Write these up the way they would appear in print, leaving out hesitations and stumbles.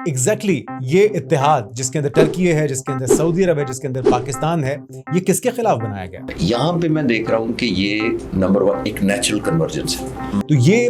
Exactly یہ اتحاد جس کے اندر ٹرکی ہے، جس کے اندر سعودی عرب ہے، جس کے اندر پاکستان ہے، یہ کس کے خلاف بنایا گیا؟ یہاں پہ میں دیکھ رہا ہوں کہ یہ نمبر 1 ایک نیچرل کنورجنس ہے. تو یہ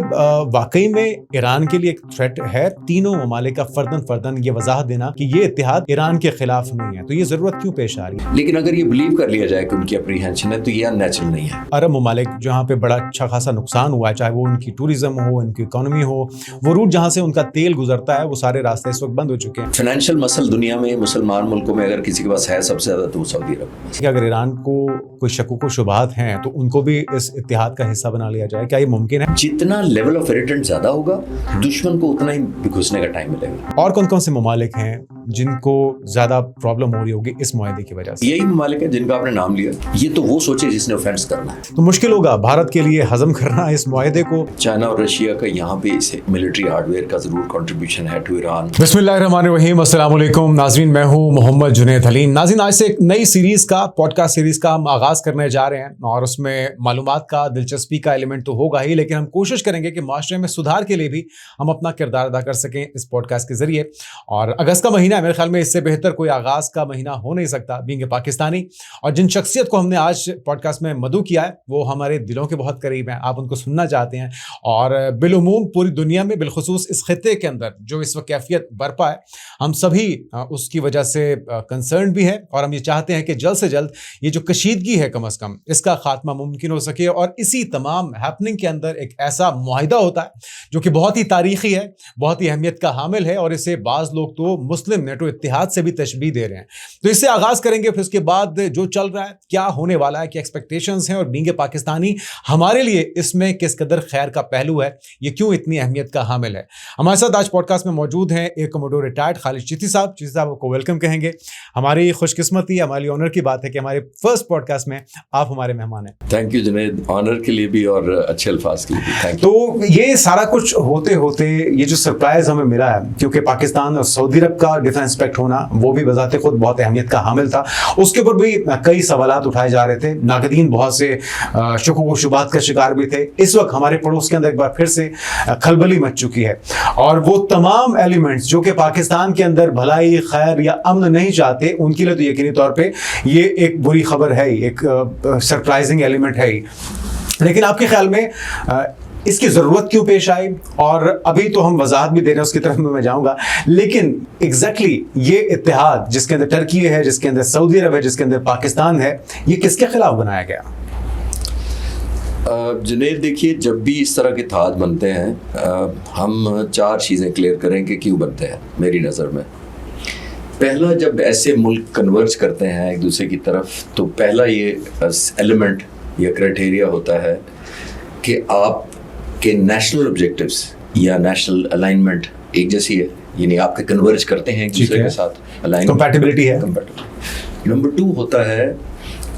واقعی میں ایران کے لیے ایک تھریٹ ہے. تینوں ممالک کا فردن یہ وضاحت دینا کہ یہ اتحاد ایران کے خلاف نہیں ہے، تو یہ ضرورت کیوں پیش آ رہی ہے؟ لیکن اگر یہ بلیو کر لیا جائے کہ ان کی اپریہینشن ہے تو یہ ان نیچرل نہیں ہے. عرب ممالک جہاں پہ بڑا اچھا خاصا نقصان ہوا ہے، چاہے وہ ان کی ٹوریزم ہو، ان کی اکانومی ہو، وہ روٹ جہاں سے ان کا تیل گزرتا ہے وہ سارے راستے اس وقت بند ہو چکے ہیں. فائنینشیل مسل دنیا میں مسلمان ملکوں میں اگر کسی کے پاس ہے سب سے زیادہ تو وہ سعودی عرب. کہ اگر ایران کو کوئی شکوک و شبہات ہیں تو ان کو بھی اس اتحاد کا حصہ بنا لیا جائے، کیا یہ ممکن ہے؟ جتنا لیول آف اریٹنٹ زیادہ ہوگا دشمن کو اتنا ہی گھسنے کا ٹائم ملے گا. اور کون کون سے ممالک ہیں جن کو زیادہ پرابلم ہو رہی ہوگی اس معاہدے کی وجہ سے؟ یہی ممالک ہیں جن کا آپ نے نام لیا. یہ تو وہ سوچے جس نے اوفینس کرنا ہے. تو مشکل ہوگا بھارت کے لیے ہضم کرنا اس معاہدے کو. چائنا اور رشیا کا یہاں پہ اسے ملٹری ہارڈ ویئر کا ضرور کنٹریبیوشن ہے ٹو ایران. بسم اللہ الرحمن الرحیم. السلام علیکم ناظرین، میں ہوں محمد جنید حلیم. ناظرین، آج سے ایک نئی سیریز کا پوڈ کاسٹ سیریز کا ہم آغاز کرنے جا رہے ہیں، اور اس میں معلومات کا دلچسپی کا ایلیمنٹ تو ہوگا ہی، لیکن ہم کوشش کریں گے کہ معاشرے میں سدھار کے لیے بھی ہم اپنا کردار ادا کر سکیں اس پوڈ کاسٹ کے ذریعے. اور اگست کا مہینہ ہے، میرے خیال میں اس سے بہتر کوئی آغاز کا مہینہ ہو نہیں سکتا بینگ اے پاکستانی. اور جن شخصیت کو ہم نے آج پوڈ کاسٹ میں مدعو کیا ہے وہ ہمارے دلوں کے بہت قریب ہیں، آپ ان کو سننا چاہتے ہیں. اور بالعموم پوری دنیا میں بالخصوص اس خطے کے اندر جو اس وقت کیفیت برپا ہے، ہم سبھی اس کی وجہ سے کنسرن بھی ہے، اور ہم یہ چاہتے ہیں کہ جلد سے جلد یہ جو کشیدگی ہے کم از کم اس کا خاتمہ ممکن ہو سکے. اور اسی تمام ہیپننگ کے اندر ایک ایسا معاہدہ ہوتا ہے جو کہ بہت ہی تاریخی ہے، بہت ہی اہمیت کا حامل ہے، اور اسے بعض لوگ تو مسلم نیٹو اتحاد سے بھی تشبیہ دے رہے ہیں. تو اس سے آغاز کریں گے، پھر اس کے بعد جو چل رہا ہے، کیا ہونے والا ہے، کیا ایکسپیکٹیشنز ہیں، اور بینگ پاکستانی ہمارے لیے اس میں کس قدر خیر کا پہلو ہے، یہ کیوں اتنی اہمیت کا حامل ہے. ہمارے ساتھ آج پوڈ کاسٹ میں موجود ہیں ایک کموڈور ریٹائرڈ خالد چشتی صاحب. چشتی صاحب کو ویلکم کہیں گے. ہماری خوش قسمتی، ہماری آنر کی بات ہے کہ ہمارے فرسٹ پوڈ کاسٹ میں آپ ہمارے مہمان ہیں. تھینک یو جنید، آنر کے لیے بھی اور اچھے الفاظ کے لیے بھی تھینک یو. تو یہ سارا کچھ ہوتے ہوتے یہ جو سرپرائز ہمیں ملا ہے، کیونکہ پاکستان اور سعودی عرب کا ڈیفنس پیکٹ ہونا وہ بھی بذات خود بہت اہمیت کا حامل تھا، اس کے اوپر بھی کئی سوالات اٹھائے جا رہے تھے. ناقدین بہت سے شکوک و شبہات کا شکار بھی تھے. اس وقت ہمارے پڑوس کے اندر ایک بار پھر سے کھلبلی مچ چکی ہے، اور وہ تمام ایلیمنٹس جو کہ پاکستان کے اندر بھلائی، خیر یا امن نہیں چاہتے، ان کے لیے تو یقینی طور پہ یہ ایک بری خبر ہے، ایک سرپرائزنگ ایلیمنٹ ہے. لیکن آپ کے خیال میں اس کی ضرورت کیوں پیش آئی؟ اور ابھی تو ہم وضاحت بھی دے رہے ہیں، اس کی طرف میں جاؤں گا، لیکن ایگزیکٹلی یہ اتحاد جس کے اندر ٹرکی ہے، جس کے اندر سعودی عرب ہے، جس کے اندر پاکستان ہے، یہ کس کے خلاف بنایا گیا؟ جنید دیکھیے، جب بھی اس طرح کے اتحاد بنتے ہیں ہم 4 چیزیں کلیئر کریں کہ کیوں بنتے ہیں. میری نظر میں پہلا، جب ایسے ملک کنورج کرتے ہیں ایک دوسرے کی طرف، تو پہلا یہ ایلیمنٹ یا کرائٹیریا ہوتا ہے کہ آپ کے نیشنل آبجیکٹیوز یا نیشنل الائنمنٹ ایک جیسی ہے، یعنی آپ کے کنورج کرتے ہیں ایک دوسرے کے ساتھ، کمپیٹیبلٹی ہے. نمبر 2 ہوتا ہے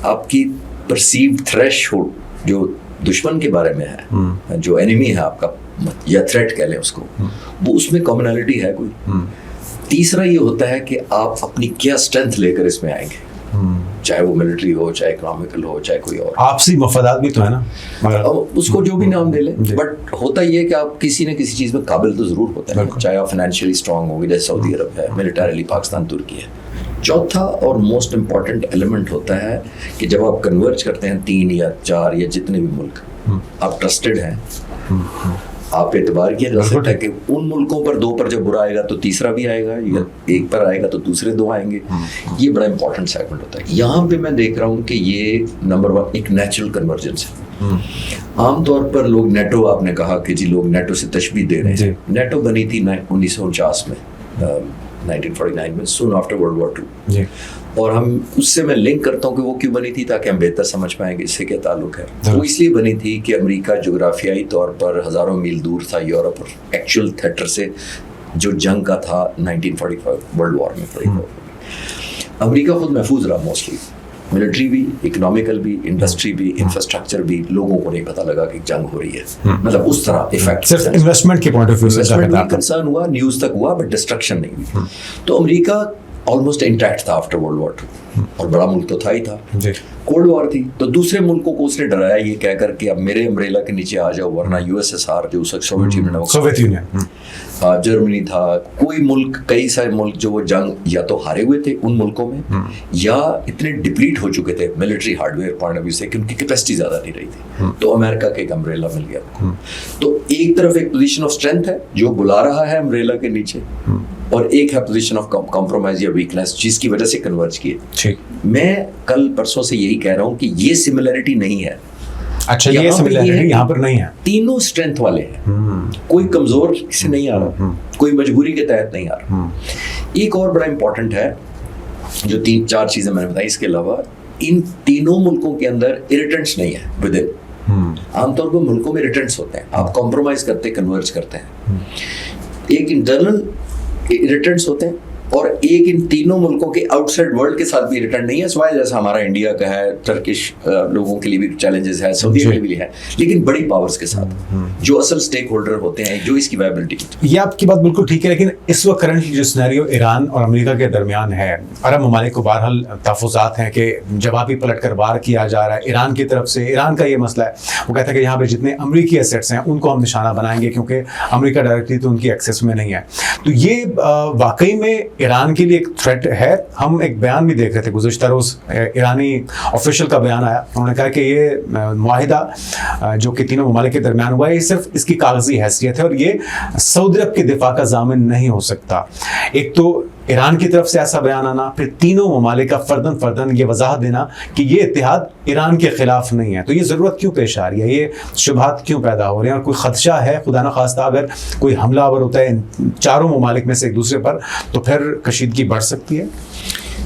آپ کی پرسیوڈ تھریش ہولڈ، جو دشمن کے بارے میں ہے، جو اینیمی ہے آپ کا یا تھریٹ کہہ لیں اس کو، وہ اس میں کامنالٹی ہے کوئی. تیسرا یہ ہوتا ہے کہ آپ اپنی کیا اسٹرینتھ لے کر اس میں آئیں گے، چاہے وہ ملٹری ہو، چاہے اکنامیکل ہو، چاہے کوئی اور. آپسی مفادات بھی تو ہے نا، اس کو جو بھی نام دے لیں. بٹ ہوتا یہ ہے کہ آپ کسی نہ کسی چیز میں قابل تو ضرور ہوتا ہے، چاہے آپ فائنینشیلی اسٹرانگ ہو گے جیسے سعودی عرب ہے، ملٹریلی پاکستان، ترکی ہے. چوتھا اور موسٹ امپورٹنٹ ایلیمنٹ ہوتا ہے کہ جب آپ کنورج کرتے ہیں 3 یا 4 یا جتنے بھی ملک، آپ ٹرسٹڈ ہیں، آپ اعتبار کیا جا سکتا ہے کہ ان ملکوں پر 2 پر جب برا آئے گا تو تیسرا بھی آئے گا، یا 1 پر آئے گا تو دوسرے 2 آئیں گے. یہ بڑا امپورٹنٹ سیگمنٹ ہوتا ہے. یہاں پہ میں دیکھ رہا ہوں کہ یہ نمبر 1 ایک نیچرل کنورجنس ہے. عام طور پر لوگ نیٹو، آپ نے کہا کہ جی لوگ نیٹو سے تشبیہ دے رہے ہیں. نیٹو بنی تھی 1949 میں، 1949 میں، سون آفٹر ورلڈ وار 2. اور ہم اس سے میں لنک کرتا ہوں کہ وہ کیوں بنی تھی، تاکہ ہم بہتر سمجھ پائیں کہ اس سے کیا تعلق ہے. وہ اس لیے بنی تھی کہ امریکہ جغرافیائی طور پر ہزاروں میل دور تھا یورپ اور ایکچوئل تھیٹر سے، جو جنگ کا تھا 1945 ورلڈ وار میں. امریکہ خود محفوظ رہا موسٹلی، ملٹری بھی، اکنامیکل بھی، انڈسٹری بھی، انفراسٹرکچر بھی. لوگوں کو نہیں پتہ لگا کہ جنگ ہو رہی ہے، مطلب اس طرح افیکٹ صرف انویسٹمنٹ کے پوائنٹ آف ویو سے کنسرن ہوا، نیوز تک ہوا، بٹ ڈسٹرکشن نہیں ہوئی. تو امریکہ آلموسٹ انٹیکٹ تھا آفٹر ورلڈ وار 2، اور بڑا ملک تو تھا ہی تھا. کولڈ وار تھی تو دوسرے ملکوں کو اس نے ڈرایا یہ کہہ کر کہ اب میرے امبریلا کے نیچے آ جاؤ، ورنہ USSR جو سوویت یونین. जर्मनी था, कोई मुल्क, कई सारे मुल्क जो वो जंग या तो हारे हुए थे उन मुल्कों में या इतने डिप्लीट हो चुके थे military hardware point of view से कि उनकी कैपेसिटी ज़्यादा नहीं रही थी, तो अमेरिका के एक अम्ब्रेला मिल गया। तो एक तरफ एक पोजीशन ऑफ स्ट्रेंथ है जो बुला रहा है अम्ब्रेला के नीचे, और एक है पोजीशन ऑफ कॉम्प्रोमाइज या वीकनेस जिसकी वजह से कन्वर्ज किए। मैं कल परसों से यही कह रहा हूँ कि ये सिमिलरिटी नहीं है। अच्छा, ये सिमिलरिटी यहाँ पर नहीं है। तीनों स्ट्रेंथ वाले हैं, कोई कमजोर से नहीं आ रहा, कोई मजबूरी के तहत नहीं आ रहा। एक और बड़ा इंपॉर्टेंट है जो 3-4 चीजें मैंने बताई, इसके अलावा इन तीनों मुल्कों के अंदर इरिटेंट्स नहीं है विद इन। आमतौर पर मुल्कों में इरिटेंट्स होते हैं, आप कॉम्प्रोमाइज करते कन्वर्ज करते हैं। एक इंटरनल इरिटेंट्स होते हैं और एक इन तीनों मुल्कों के आउटसाइड वर्ल्ड के साथ भी रिटर्न नहीं है, सिवाय जैसा हमारा इंडिया का है, टर्किश लोगों के लिए भी चैलेंजेस है, सऊदी के लिए भी है, लेकिन बड़ी पावर्स के साथ जो असल स्टेक होल्डर होते हैं, जो इसकी वायबिलिटी। ये आपकी बात बिल्कुल ठीक है, लेकिन इस वक्त करंटली जो सिनेरियो ईरान और अमेरिका के दरमियान है, अरब ममालिक को बहरहाल तहफ़्फ़ुज़ात हैं कि जवाबी पलट कर वार किया जा रहा है ईरान की तरफ से। ईरान का ये मसला है, वो कहता है कि यहाँ पे जितने अमरीकी एसेट्स हैं उनको हम निशाना बनाएंगे, क्योंकि अमेरिका डायरेक्टली तो उनकी एक्सेस में नहीं है। तो ये वाकई में ईरान के लिए एक थ्रेट है। हम एक बयान भी देख रहे थे गुज़िश्ता रोज़, ईरानी ऑफिशियल का बयान आया, उन्होंने कहा कि ये मुआहिदा जो कि तीनों ममालिक के दरमियान हुआ है, ये सिर्फ इसकी कागजी हैसियत है और ये सऊदी अरब के दिफा का ज़ामिन नहीं हो सकता। एक तो ईरान की तरफ से ऐसा बयान आना, फिर तीनों ममालिक का फर्दन फर्दन ये वजाहत देना कि ये इत्तेहाद ईरान के खिलाफ नहीं है। तो ये ज़रूरत क्यों पेश आ रही है, ये शुबहात क्यों पैदा हो रहे हैं, और कोई ख़दशा है खुदा न खास्ता अगर कोई हमलावर होता है इन चारों ममालिक में से एक दूसरे पर, तो फिर कशीदगी बढ़ सकती है?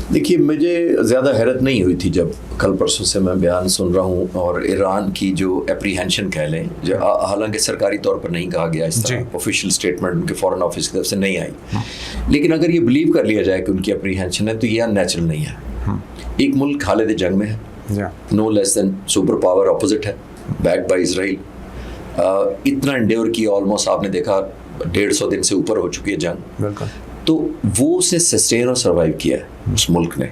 देखिए, मुझे ज़्यादा हैरत नहीं हुई थी जब कल परसों से मैं बयान सुन रहा हूँ, और ईरान की जो एप्रीहेंशन कह लें, जो हालांकि सरकारी तौर पर नहीं कहा गया, इस तरह ऑफिशियल स्टेटमेंट उनके फॉरेन ऑफिस की तरफ से नहीं आई, लेकिन अगर ये बिलीव कर लिया जाए कि उनकी एप्रीहेंशन है, तो ये अननेचुरल नहीं है। एक मुल्क हालत जंग में है, no less than super power opposite है, बैक्ड बाय इजराइल, इतना इंड्योर किया, ऑलमोस्ट आपने देखा 150 दिन से ऊपर हो चुकी है जंग, तो वो उसने सस्टेन और सर्वाइव किया है उस मुल्क ने।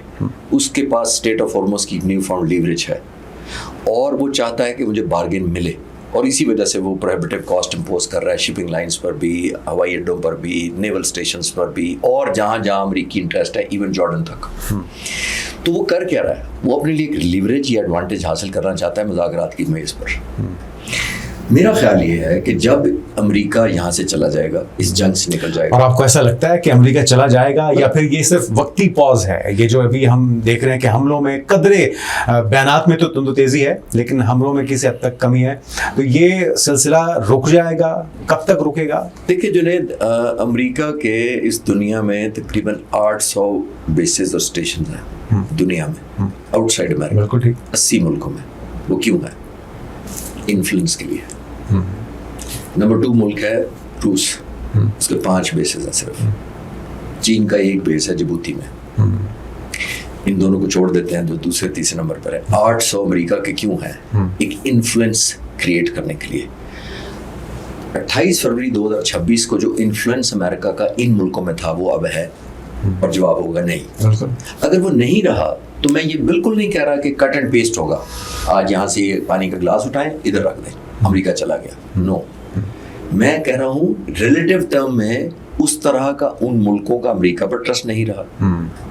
उसके पास स्टेट ऑफ हॉर्मोज की न्यू फाउंड लीवरेज है, और वो चाहता है कि मुझे बार्गेन मिले, और इसी वजह से वो प्रोहिबिटिव कॉस्ट इम्पोज कर रहा है शिपिंग लाइंस पर भी, हवाई अड्डों पर भी, नेवल स्टेशंस पर भी, और जहाँ जहाँ अमरीकी इंटरेस्ट है, इवन जॉर्डन तक। तो वो कर क्या रहा है, वो अपने लिए एक लीवरेज या एडवांटेज हासिल करना चाहता है मुज़ाकरात की मेज़ पर। मेरा ख्याल ये है कि जब अमेरिका यहाँ से चला जाएगा, इस जंग से निकल जाएगा। और आपको ऐसा लगता है कि अमेरिका चला जाएगा, या फिर ये सिर्फ वक्ती पॉज है? ये जो अभी हम देख रहे हैं कि हमलों में कदरे बयानात में तो तुंदतेज़ी है, लेकिन हमलों में किसी हद तक कमी है, तो ये सिलसिला रुक जाएगा? कब तक रुकेगा? देखिए जुनैद, अमेरिका के इस दुनिया में तकरीबन 800 बेसेस और स्टेशन हैं दुनिया में, आउटसाइड अमेरिका। बिल्कुल ठीक। 80 मुल्कों में। वो क्यों है? इन्फ्लुएंस के लिए। नंबर 2 मुल्क है रूस, उसके 5 बेसेस हैं सिर्फ, चीन का 1 बेस है जिबूती में। इन दोनों को छोड़ देते हैं जो दूसरे तीसरे नंबर पर है। 800 अमेरिका के क्यों है? एक इन्फ्लुएंस क्रिएट करने के लिए। 28 फरवरी 2026 को जो इन्फ्लुएंस अमेरिका का इन मुल्कों में था, वो अब है, और जवाब होगा नहीं। अगर वो नहीं रहा तो मैं ये बिल्कुल नहीं कह रहा कि कट एंड पेस्ट होगा, आज यहाँ से ये पानी का गिलास उठाएं, इधर रख दें, अमेरिका चला गया। नो, मैं कह रहा हूँ रिलेटिव टर्म में उस तरह का उन मुल्कों का अमेरिका पर ट्रस्ट नहीं रहा,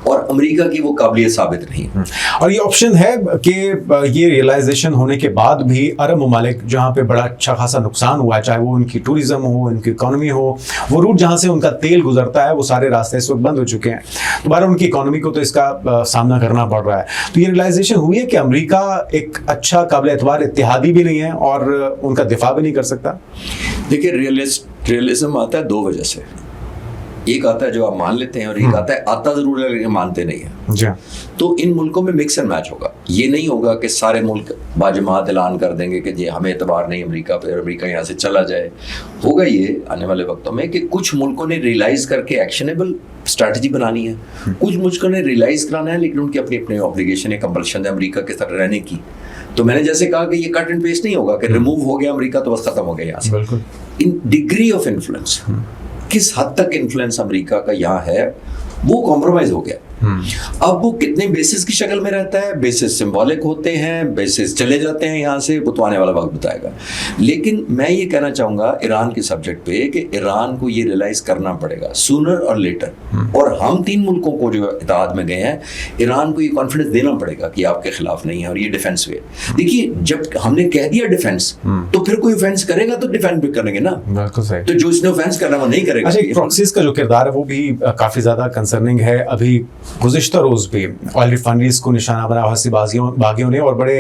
और अमेरिका की वो काबिलियत साबित नहीं। और ये ऑप्शन है कि ये रियलाइजेशन होने के बाद भी अरब ममालिक जहाँ पे बड़ा अच्छा खासा नुकसान हुआ है, चाहे वो उनकी टूरिज्म हो, उनकी इकोनॉमी हो, वो रूट जहाँ से उनका तेल गुजरता है, वो सारे रास्ते इस वक्त बंद हो चुके हैं, दोबारा उनकी इकोनॉमी को तो इसका सामना करना पड़ रहा है। तो ये रियलाइजेशन हुई है कि अमेरिका एक अच्छा काबिल एतबार इत्तेहादी भी नहीं है और उनका दिफा भी नहीं कर सकता। देखिए, रियलिज्म आता है 2 वजह से। एक आता है जो आप मान लेते हैं, और एक आता है आता जरूर है लेकिन मानते नहीं है। जी। तो इन मुल्कों में मिक्स एंड मैच होगा। ये नहीं होगा कि सारे मुल्क बाजमात ऐलान कर देंगे कि जी हमें एतबार नहीं अमेरिका पे, अमेरिका यहाँ से चला जाए। होगा ये आने वाले वक्तों में कि कुछ मुल्कों ने रियलाइज करके एक्शनेबल स्ट्रैटेजी बनानी है, कुछ मुल्कों ने रियलाइज कराना है, लेकिन उनकी अपनी अपनी ऑब्लिगेशन है, कंपल्शन है अमेरिका के साथ रहने की। तो मैंने जैसे कहा कि ये कट एंड पेस्ट नहीं होगा कि रिमूव हो गया अमेरिका तो बस खत्म हो गया यहाँ से। बिल्कुल। इन डिग्री ऑफ इन्फ्लुएंस, किस हद तक इन्फ्लुएंस अमेरिका का यहाँ है, वो कॉम्प्रोमाइज हो गया। अब वो कितने बेसिस की शक्ल में रहता है, बेसिस सिंबॉलिक होते हैं, बेसिस चले जाते हैं यहाँ से, वो तो आने वाला वक्त बताएगा। लेकिन मैं ये कहना चाहूँगा ईरान के सब्जेक्ट पे कि ईरान को ये रियलाइज करना पड़ेगा सूनर और लेटर, और हम 3 मुल्कों को जो इत्तेहाद में गए हैं, ईरान को ये कॉन्फिडेंस देना पड़ेगा कि आपके खिलाफ नहीं है और ये डिफेंस वे। देखिए जब हमने कह दिया डिफेंस, तो फिर कोई ऑफेंस करेगा तो डिफेंड भी करेंगे ना, बिल्कुल सही। तो जो इसने ऑफेंस करना वो नहीं करेगा। अच्छा, प्रॉक्सीज का जो किरदार है वो भी काफी ज्यादा कंसर्निंग है। अभी गुज़िश्ता रोज भी ऑयल रिफाइनरीज को निशाना बना हौसी बागियों ने और बड़े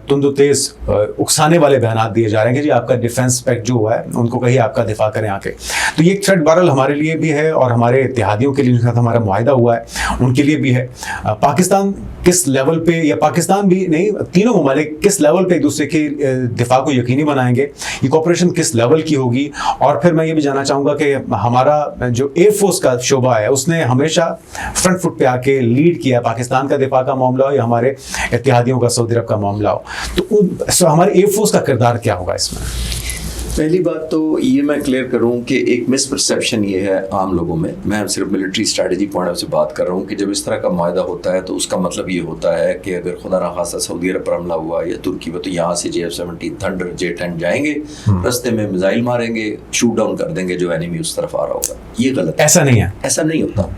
तुंद तेज उकसाने वाले बयान दिए जा रहे हैं कि जी आपका डिफेंस पैक्ट जो हुआ है उनको कहीं आपका दिफा करें आके। तो ये एक थ्रेट बहरहाल हमारे लिए भी है और हमारे इत्तेहादियों के लिए जिनके साथ हमारा मुआहिदा हुआ है उनके लिए भी है। पाकिस्तान किस लेवल पे, या पाकिस्तान भी नहीं, तीनों ममालिक किस लेवल पे एक दूसरे के दिफा को यकीनी बनाएंगे, ये कॉपरेशन किस लेवल की होगी। और फिर मैं ये भी जानना चाहूँगा कि हमारा जो एयरफोर्स का शोबा है उसने हमेशा फ्रंट फुट पे आके लीड किया, पाकिस्तान का दिफा का मामला हो या हमारे इत्तेहादियों का सऊदी अरब का मामला हो, तो हमारे एयरफोर्स का किरदार क्या होगा इसमें? पहली बात तो ये मैं क्लियर करूं कि एक मिसपरसेप्शन ये है आम लोगों में, मैं सिर्फ मिलिट्री स्ट्रैटेजी पॉइंट ऑफ से बात कर रहा हूं कि जब इस तरह का मुआहदा होता है तो उसका मतलब ये होता है कि अगर खुदा ना खासा सऊदी अरब पर हमला हुआ या तुर्की में, तो यहाँ से JF-17 थंडर J-10 जाएंगे, रास्ते में मिसाइल मारेंगे, शूट डाउन कर देंगे जो एनिमी उस तरफ आ रहा होगा। ये गलत है, ऐसा नहीं है, ऐसा नहीं होता।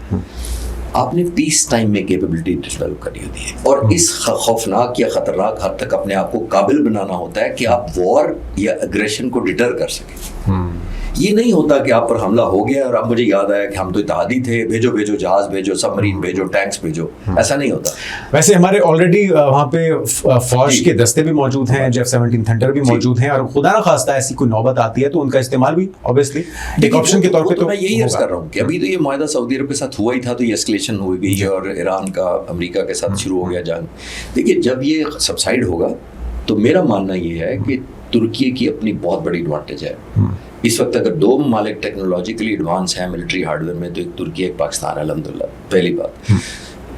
आपने पीस टाइम में कैपेबिलिटी डेवलप करनी होती है और इस खौफनाक या खतरनाक हद तक अपने आप को काबिल बनाना होता है कि आप वॉर या एग्रेशन को डिटर कर सकें। ये नहीं होता कि आप पर हमला हो गया और अब मुझे याद आया कि हम तो इत्तेहादी थे, भेजो भेजो जहाज भेजो, सबमरीन भेजो, टैंक्स भेजो, ऐसा नहीं होता। वैसे हमारे ऑलरेडी वहाँ पे फौज के दस्ते भी मौजूद हैं, JF-17 थंडर भी मौजूद हैं, और खुदा ना खास्ता ऐसी कोई नौबत आती है तो उनका इस्तेमाल भी ऑब्वियसली एक ऑप्शन के तौर पे तो मैं यही अर्ज कर रहा हूँ कि अभी तो ये मुआहदा सऊदी अरब के साथ हुआ ही था, तो ये एस्केलेशन हो गई और ईरान का अमेरिका के साथ शुरू हो गया जंग। देखिए जब ये सबसाइड होगा तो मेरा मानना ये है कि तुर्की की अपनी बहुत बड़ी एडवांटेज है। इस वक्त अगर 2 ममालिक टेक्नोलॉजिकली एडवांस हैं मिलिट्री हार्डवेयर में, तो एक तुर्की एक पाकिस्तान है अल्हम्दुलिल्लाह। पहली बात,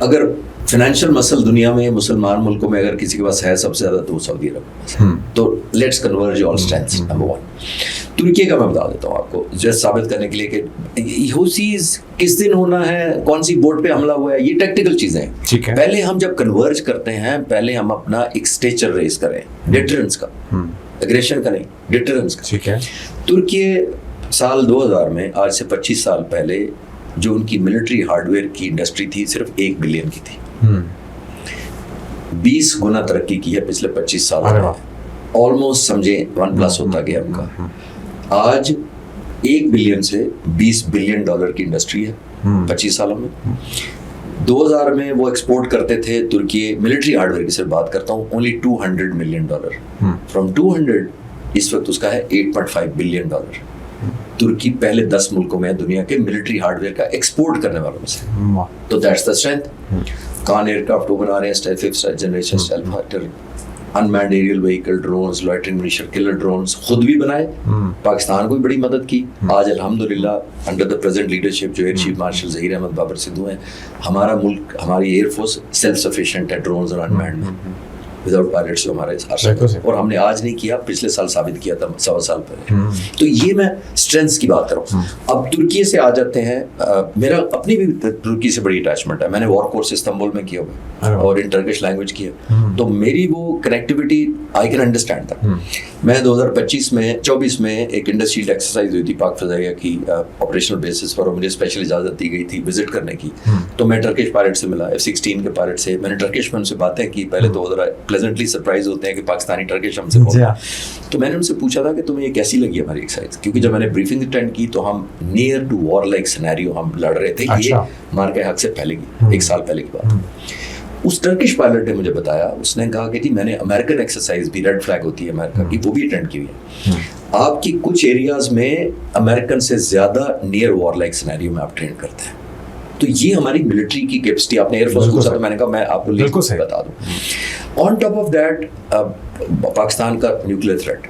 अगर फाइनेंशियल मसल दुनिया में मुसलमान मुल्कों में अगर किसी के पास है सबसे ज्यादा तो सऊदी अरब। तो let's converge all strengths, number 1। तुर्की का मैं बता देता हूँ आपको जस्ट साबित करने के लिए कि हूसीज किस दिन होना है, कौन सी बोट पे हमला हुआ है, ये टेक्निकल चीजें हैं। ठीक है। पहले हम जब कन्वर्ज करते हैं, पहले हम अपना एक स्टेचर रेस करें, डिटरेंस का, एग्रेशन का नहीं, डिटरेंस का। ठीक है। तुर्की साल 2000 में, आज से 25 साल पहले, जो उनकी मिलिट्री हार्डवेयर की इंडस्ट्री थी सिर्फ 1 बिलियन की थी। 20 गुना तरक्की की है पिछले 25 साल में, ऑलमोस्ट समझे 1+ होता गया उनका। आज 1 बिलियन से 20 बिलियन डॉलर की इंडस्ट्री है 25 सालों में। 2000 में वो एक्सपोर्ट करते थे, तुर्की मिलिट्री हार्डवेयर की सिर्फ बात करता हूँ, ओनली $200 मिलियन। फ्रॉम 200 इस वक्त उसका है $8.5 बिलियन। तुर्की पहले 10 मुल्कों में दुनिया के मिलिट्री हार्डवेयर का एक्सपोर्ट करने वालों में से। तो that's the strength. Kaan aircraft वो बना रहे हैं, 5th generation stealth fighter, unmanned aerial vehicle, drones, loitering mission killer drones खुद भी बनाए, पाकिस्तान को भी बड़ी मदद की। आज अल्हम्दुलिल्लाह अंडर द प्रेजेंट लीडरशिप जो air chief marshal Zaheer Ahmed Babar Sidhu हैं, हमारा मुल्क, हमारी एयरफोर्स सेल्फ सफिशिएंट है ड्रोन्स और अनमैन्ड में, विदाउट पायलट्स जो हमारे और हमने आज नहीं किया, पिछले साल साबित किया था 100 साल पहले। तो ये मैं स्ट्रेंथ्स की बात कर रहा हूँ। अब तुर्की से आ जाते हैं, मेरा अपनी भी तुर्की से बड़ी अटैचमेंट है। मैंने वॉर कोर्स इस्तांबुल में किया हुआ और इन टर्किश लैंग्वेज किया, तो मेरी वो connectivity I can understand that. मैं 2024 में एक इंडस्ट्रियल एक्सरसाइज हुई थी पाक फजाइया की ऑपरेशनल बेसिस पर, और मुझे स्पेशल इजाज़त दी गई थी विजिट करने की। तो मैं टर्किश पायलट से मिला, F-16 के पायलट से। मैंने टर्किश में उनसे बातें की, पहले तो प्लेजेंटली सरप्राइज होते हैं कि पाकिस्तानी टर्किश हमसे बोलते हैं। तो मैंने उनसे पूछा था कि तुम्हें ये कैसी लगी हमारी एक्सरसाइज, क्योंकि जब मैंने ब्रीफिंग अटेंड की तो हम near to war like scenario हम लड़ रहे थे। ये मार के हक से पहले की 1 साल पहले की बात। उस टर्किश पायलट ने मुझे बताया, उसने कहा कि जी मैंने अमेरिकन एक्सरसाइज भी, रेड फ्लैग होती है अमेरिका की, वो भी अटेंड की हुई है। आपकी कुछ एरियाज में अमेरिकन से ज्यादा नियर वॉर लाइक सिनेरियो में आप ट्रेन करते हैं। तो ये हमारी मिलिट्री की कैपेसिटी। आपने एयरफोर्स पूछा तो मैंने कहा मैं आपको बता दूं। On top of that Pakistan का न्यूक्लियर थ्रेट,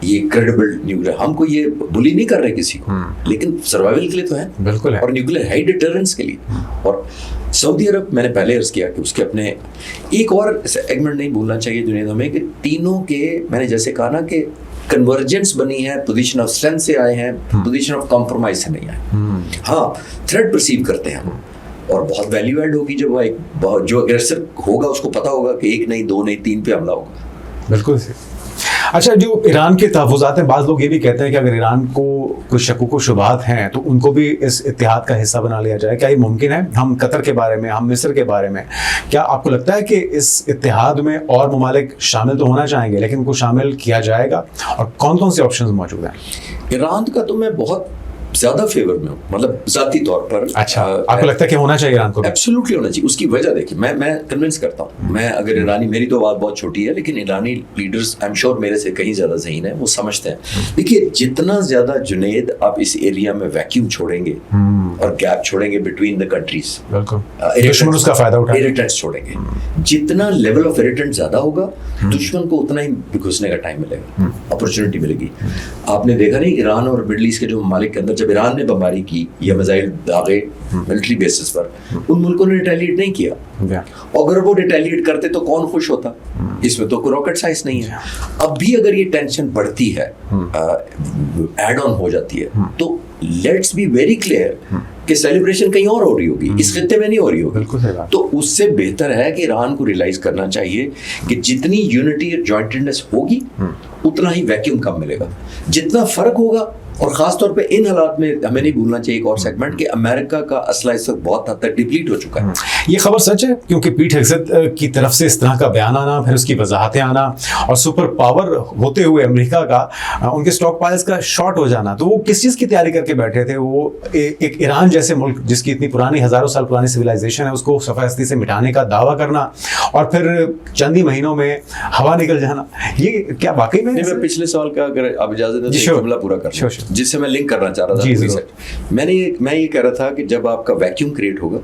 ये क्रेडिबल न्यूक्लियर, हमको ये बुली नहीं कर रहे किसी को, लेकिन सर्वाइवल के लिए तो है, बिल्कुल है, और न्यूक्लियर है डिटरेंस के लिए। और सऊदी अरब, मैंने पहले अर्ज किया कि उसके अपने एक और सेगमेंट नहीं भूलना चाहिए दुनिया में कि तीनों के, मैंने जैसे कहा ना कि कन्वर्जेंस बनी है, पोजीशन ऑफ स्ट्रेंथ से आए हैं, पोजीशन ऑफ कॉम्प्रोमाइज से नहीं आए। हाँ, थ्रेट परसीव करते हैं हम, اور بہت ویلیو ایڈ ہوگی جب وہ ایک جو اگریسر ہوگا اس کو پتا ہوگا کہ 1 نہیں 2 نہیں 3 پہ حملہ ہوگا. بالکل صحیح. اچھا, جو ایران کے تحفظات ہیں, بعض لوگ یہ بھی کہتے ہیں کہ اگر ایران کو کوئی شکوک و شبہات ہیں تو ان کو بھی اس اتحاد کا حصہ بنا لیا جائے. کیا یہ ممکن ہے؟ ہم قطر کے بارے میں, ہم مصر کے بارے میں, کیا آپ کو لگتا ہے کہ اس اتحاد میں اور ممالک شامل تو ہونا چاہیں گے, لیکن ان کو شامل کیا جائے گا, اور کون کون سے آپشنز موجود ہیں؟ ایران کا تو میں بہت زیادہ فیور میں ہوں, مطلب ذاتی طور پر. اچھا, آپ کو لگتا ہے کہ ہونا چاہیے ایران کو؟ ایبسولوٹلی ہونا چاہیے. اس کی وجہ دیکھیں, میں کنونس کرتا ہوں, میں اگر ایرانی, میری تو آواز بہت چھوٹی ہے, لیکن ایرانی لیڈرز آئی ایم شیور میرے سے کہیں زیادہ ذہین ہیں, وہ سمجھتے ہیں. دیکھیے, جتنا زیادہ جنید آپ اس ایریا میں ویکیوم چھوڑیں گے اور گیپ چھوڑیں گے بٹوین دا کنٹریز, دشمن اس کا فائدہ اٹھائے, ایریٹنٹس چھوڑیں گے, جتنا لیول آف ایریٹنٹ زیادہ ہوگا دشمن کو اتنا ہی گھسنے کا ٹائم ملے گا, اپرچونٹی ملے گی. آپ نے دیکھا نہیں, ایران اور مڈل ایسٹ کے جو ممالک کے اندر جب ایران نے بمباری کی یا میزائل داغے ملٹری بیسس پر, ان ملکوں نے ریٹیلیٹ نہیں کیا. اگر وہ ریٹیلیٹ کرتے تو کون خوش ہوتا؟ اس میں تو کوئی راکٹ سائنس نہیں ہے. اب بھی اگر یہ ٹینشن بڑھتی ہے, ایڈ آن ہو جاتی ہے, تو لیٹس بی ویری کلیئر کہ سیلیبریشن کہیں اور ہو رہی ہوگی, اس خطے میں نہیں ہو رہی ہوگی. تو اس سے بہتر ہے کہ ایران کو ریلائز کرنا چاہیے کہ جتنی یونٹی اور جوائنٹڈنس ہوگی اتنا ہی ویکیوم کم ملے گا. جتنا فرق ہوگا, اور خاص طور پہ ان حالات میں ہمیں نہیں بھولنا چاہیے ایک اور سیگمنٹ, کہ امریکہ کا اسلحہ اس وقت بہت حد تک ڈپلیٹ ہو چکا ہے. یہ خبر سچ ہے؟ کیونکہ پیٹ ہیگسیت کی طرف سے اس طرح کا بیان آنا, پھر اس کی وضاحتیں آنا, اور سپر پاور ہوتے ہوئے امریکہ کا ان کے اسٹاک پائلز کا شارٹ ہو جانا, تو وہ کس چیز کی تیاری کر کے بیٹھے تھے؟ وہ ایک ایران جیسے ملک جس کی اتنی پرانی, ہزاروں سال پرانی سویلائزیشن ہے, اس کو صفحہ ہستی سے مٹانے کا دعویٰ کرنا, اور پھر چند ہی مہینوں میں ہوا نکل جانا, یہ کیا واقعی میں؟ میں پچھلے سوال کا اگر آپ اجازت دیں تو جملہ پورا کر لوں, جس سے میں لنک کرنا چاہ رہا تھا. میں یہ کہہ رہا تھا کہ جب آپ کا ویکیوم کریٹ ہوگا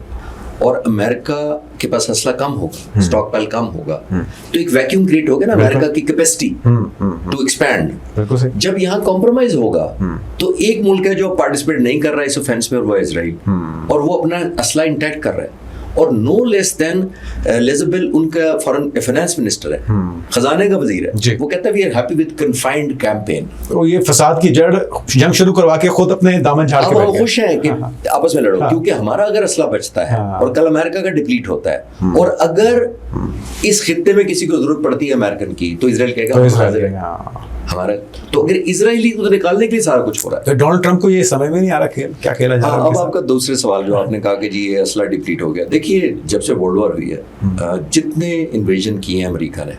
اور امریکہ کے پاس اسلحہ کم ہوگا, اسٹاک پائل کم ہوگا, تو ایک ویکیوم کریٹ ہوگا نا امریکہ کی کیپیسٹی ٹو ایکسپینڈ. جب یہاں کمپرومائز ہوگا تو ایک ملک ہے جو پارٹیسپیٹ نہیں کر رہا ہے اس اوفینس میں, اور وہ اسرائیل, اور وہ اپنا اسلحہ انٹیکٹ کر رہا ہے. اور نو لیس دین لیزبل ان کا فارن فائنانس منسٹر ہے, خزانے کا وزیر ہے, وہ کہتا ہے we are happy with confined campaign. تو یہ فساد کی جڑ جنگ شروع کروا کے خود اپنے دامن جھاڑ کے بیٹھ گئے. خوش ہیں کہ آپس میں لڑو, کیونکہ ہمارا اگر اسلحہ بچتا ہے اور کل امریکہ کا ڈپلیٹ ہوتا ہے, اور اگر اس خطے میں کسی کو ضرورت پڑتی ہے امریکن کی, تو اسرائیل کہے گا ہمارا. تو اگر اسرائیلی کو نکالنے کے لیے سارا کچھ ہو رہا ہے. ڈونلڈ ٹرمپ کو یہ سمجھ میں نہیں آ رہا کیا کھیلا جا رہا ہے. اب آپ کا دوسرے سوال جو آپ نے کہا کہ جی یہ اسلحہ ڈپلیٹ ہو گیا, دیکھیے جب سے ورلڈ وار ہوئی ہے, جتنے انویژن کیے ہیں امریکہ نے,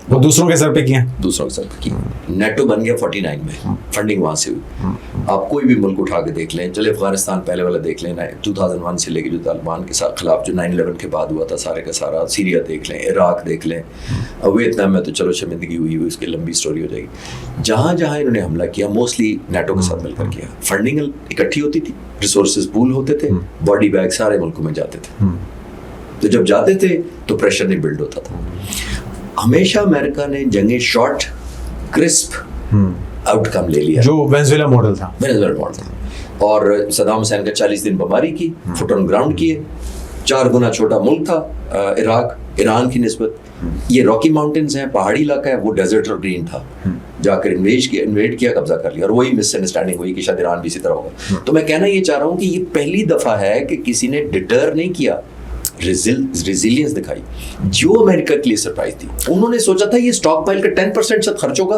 وہ دوسروں کے سر پہ کیے ہیں, دوسروں کے سر پہ کیے. نیٹو بن گیا 49 میں, فنڈنگ وہاں سے ہوئی. آپ کوئی بھی ملک اٹھا کے دیکھ لیں, چلے افغانستان پہلے والا دیکھ لیں, 2001 سے لے کے جو طالبان کے ساتھ خلاف جو 9/11 کے بعد ہوا تھا سارے کا سارا, سیریا دیکھ لیں, عراق دیکھ لیں, ویتنام میں تو چلو شرمندگی ہوئی اس کی لمبی سٹوری ہو جائے گی. جہاں جہاں انہوں نے حملہ کیا موسٹلی نیٹو کے ساتھ مل کر کیا. فنڈنگ اکٹھی ہوتی تھی, ریسورسز پول ہوتے تھے, باڈی بیگ سارے ملکوں میں جاتے تھے, تو جب جاتے تھے تو پریشر نہیں بلڈ ہوتا تھا. ہمیشہ امریکہ نے جنگیں شارٹ کرسپ آؤٹ کم لے لیا, جو وینزویلا ماڈل تھا. اور صدام حسین کا 40 دن بمباری کی, فٹ آن گراؤنڈ کیے. 4 گنا چھوٹا ملک تھا عراق ایران کی نسبت. یہ راکی ماؤنٹینز ہیں, پہاڑی علاقہ ہے, وہ ڈیزرٹ اور گرین تھا. جا کر انویڈ کیا, قبضہ کر لیا, اور وہی مس انڈرسٹینڈنگ ہوئی کہ شاید ایران بھی اسی طرح ہوگا. تو میں کہنا یہ چاہ رہا ہوں کہ یہ پہلی دفعہ ہے کہ کسی نے ڈٹر نہیں کیا, ریزیلینس دکھائی, جو امریکہ کے لیے سرپرائز تھی. انہوں نے سوچا تھا یہ اسٹاک پائل کا 10% سے خرچ ہوگا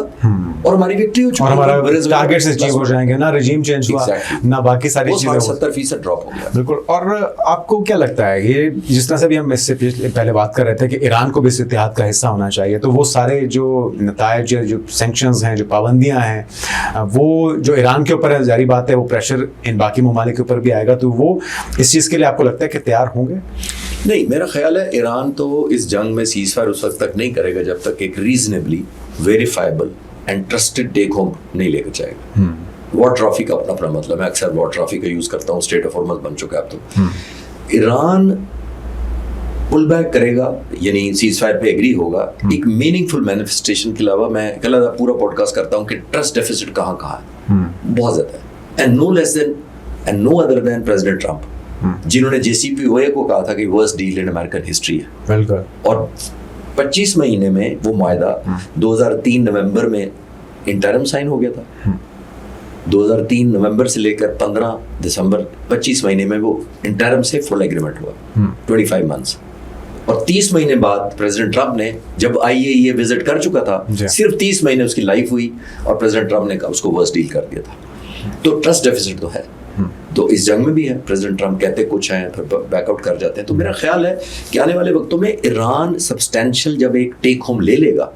اور ہماری وکٹری ہو چکی, اور ہمارا ٹارگیٹ اچیو ہو جائیں گے, نہ رجیم چینج ہوا, نہ باقی ساری چیزیں, 70% ڈراپ ہو گیا. بالکل. اور آپ کو کیا لگتا ہے, یہ جس طرح سے بھی ہم اس سے پہلے بات کر رہے تھے کہ ایران کو بھی اس اتحاد کا حصہ ہونا چاہیے, تو وہ سارے جو نتائج, جو سینکشنز ہیں, جو پابندیاں ہیں, وہ جو ایران کے اوپر ہے, ظاہری بات ہے وہ پریشر ان باقی ممالک کے اوپر بھی آئے گا, تو وہ اس چیز کے لیے آپ کو لگتا ہے کہ تیار ہوں گے؟ نہیں, میرا خیال ہے ایران تو اس جنگ میں سیز فائر اس وقت تک نہیں کرے گا جب تک ایک reasonably verifiable and trusted take home نہیں لے کر جائے گا. وار ٹرافی کا اپنا مطلب, میں اکثر وار ٹرافی کا یوز کرتا ہوں, اسٹیٹ آف ہارمز بن چکا ہے اب تو. ایران پل بیک کرے گا, یعنی سیز فائر پہ ایگری ہوگا, ایک میننگ فل مینیفیسٹیشن کے علاوہ میں کل پورا پوڈ کاسٹ کرتا ہوں کہ ٹرسٹ ڈیفیسٹ کہاں کہاں ہے, بہت زیادہ ہے. And no less than and no other than President Trump, جنہوں نے JCPOA کو کہا تھا کہ worst deal in American history ہے. اور 25 مہینے میں وہ معاہدہ 2003 نومبر میں انٹرم سائن ہو گیا تھا. 2003 नवंबर से लेकर 15 दिसंबर 25 महीने में वो इंटरम से फुल एग्रीमेंट हुआ, 25 मंथ्स। और 30 महीने बाद प्रेसिडेंट ट्रम्प ने, जब IAEA विजिट कर चुका था, सिर्फ 30 महीने उसकी लाइफ हुई और प्रेसिडेंट ट्रम्प ने उसको वर्स्ट डील कर दिया था। तो ट्रस्ट डेफिसिट तो है, तो इस जंग में भी है। प्रेसिडेंट ट्रम्प कहते कुछ हैं, फिर बैकआउट कर जाते हैं। तो मेरा ख्याल है कि आने वाले वक्तों में ईरान सब्सटेंशियल जब एक टेक होम ले लेगा,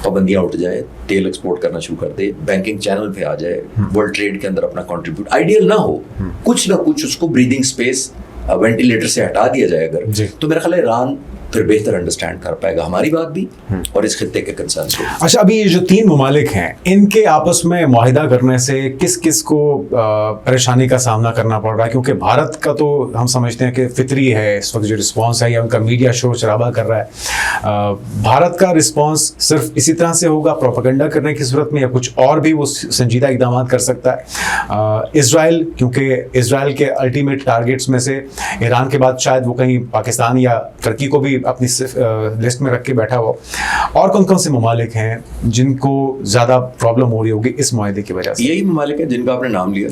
पाबंदियां उठ जाए, तेल एक्सपोर्ट करना शुरू कर दे, बैंकिंग चैनल पे आ जाए, वर्ल्ड ट्रेड के अंदर अपना कंट्रीब्यूट, आइडियल ना हो, कुछ ना कुछ उसको ब्रीदिंग स्पेस वेंटिलेटर से हटा दिया जाए अगर, तो मेरा ख्याल है ईरान फिर बेहतर अंडरस्टैंड कर पाएगा हमारी बात भी और इस खित्ते के कंसर्न को। अच्छा, अभी ये जो 3 ममालिक हैं, इनके आपस में मुआहिदा करने से किस किस को परेशानी का सामना करना पड़ रहा है? क्योंकि भारत का तो हम समझते हैं कि फितरी है इस वक्त जो रिस्पॉन्स है, या उनका मीडिया शोर शराबा कर रहा है। भारत का रिस्पॉन्स सिर्फ इसी तरह से होगा प्रोपेगेंडा करने की सूरत में, या कुछ और भी वो संजीदा इकदाम कर सकता है? इसराइल, क्योंकि इसराइल के अल्टीमेट टारगेट्स में से ईरान के बाद शायद वो कहीं पाकिस्तान या तुर्की को भी अपनी लिस्ट में रख के बैठा हुआ। और कौन कौन से ममालिक हैं जिनको ज़्यादा प्रॉब्लम हो रही होगी इस मुआहदे की वजह से? यही ममालिक हैं जिनका आपने नाम लिया,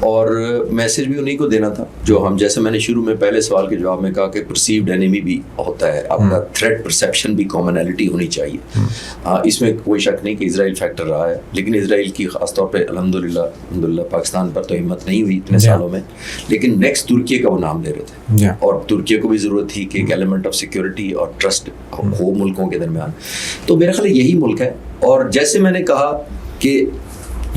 और मैसेज भी उन्हीं को देना था जो हम, जैसे मैंने शुरू में पहले सवाल के जवाब में कहा कि परसीव्ड एनिमी भी होता है, आपका थ्रेट परसेप्शन भी कॉमनैलिटी होनी चाहिए। इसमें कोई शक नहीं कि इजराइल फैक्टर रहा है, लेकिन इजराइल की खासतौर पे अल्हम्दुलिल्लाह पाकिस्तान पर तो हिम्मत नहीं हुई इतने सालों में, लेकिन नेक्स्ट तुर्की का वो नाम ले रहे थे, और तुर्की को भी ज़रूरत थी कि एक एलिमेंट ऑफ सिक्योरिटी और ट्रस्ट हो मुल्कों के दरमियान। तो मेरा ख्याल यही मुल्क है, और जैसे मैंने कहा कि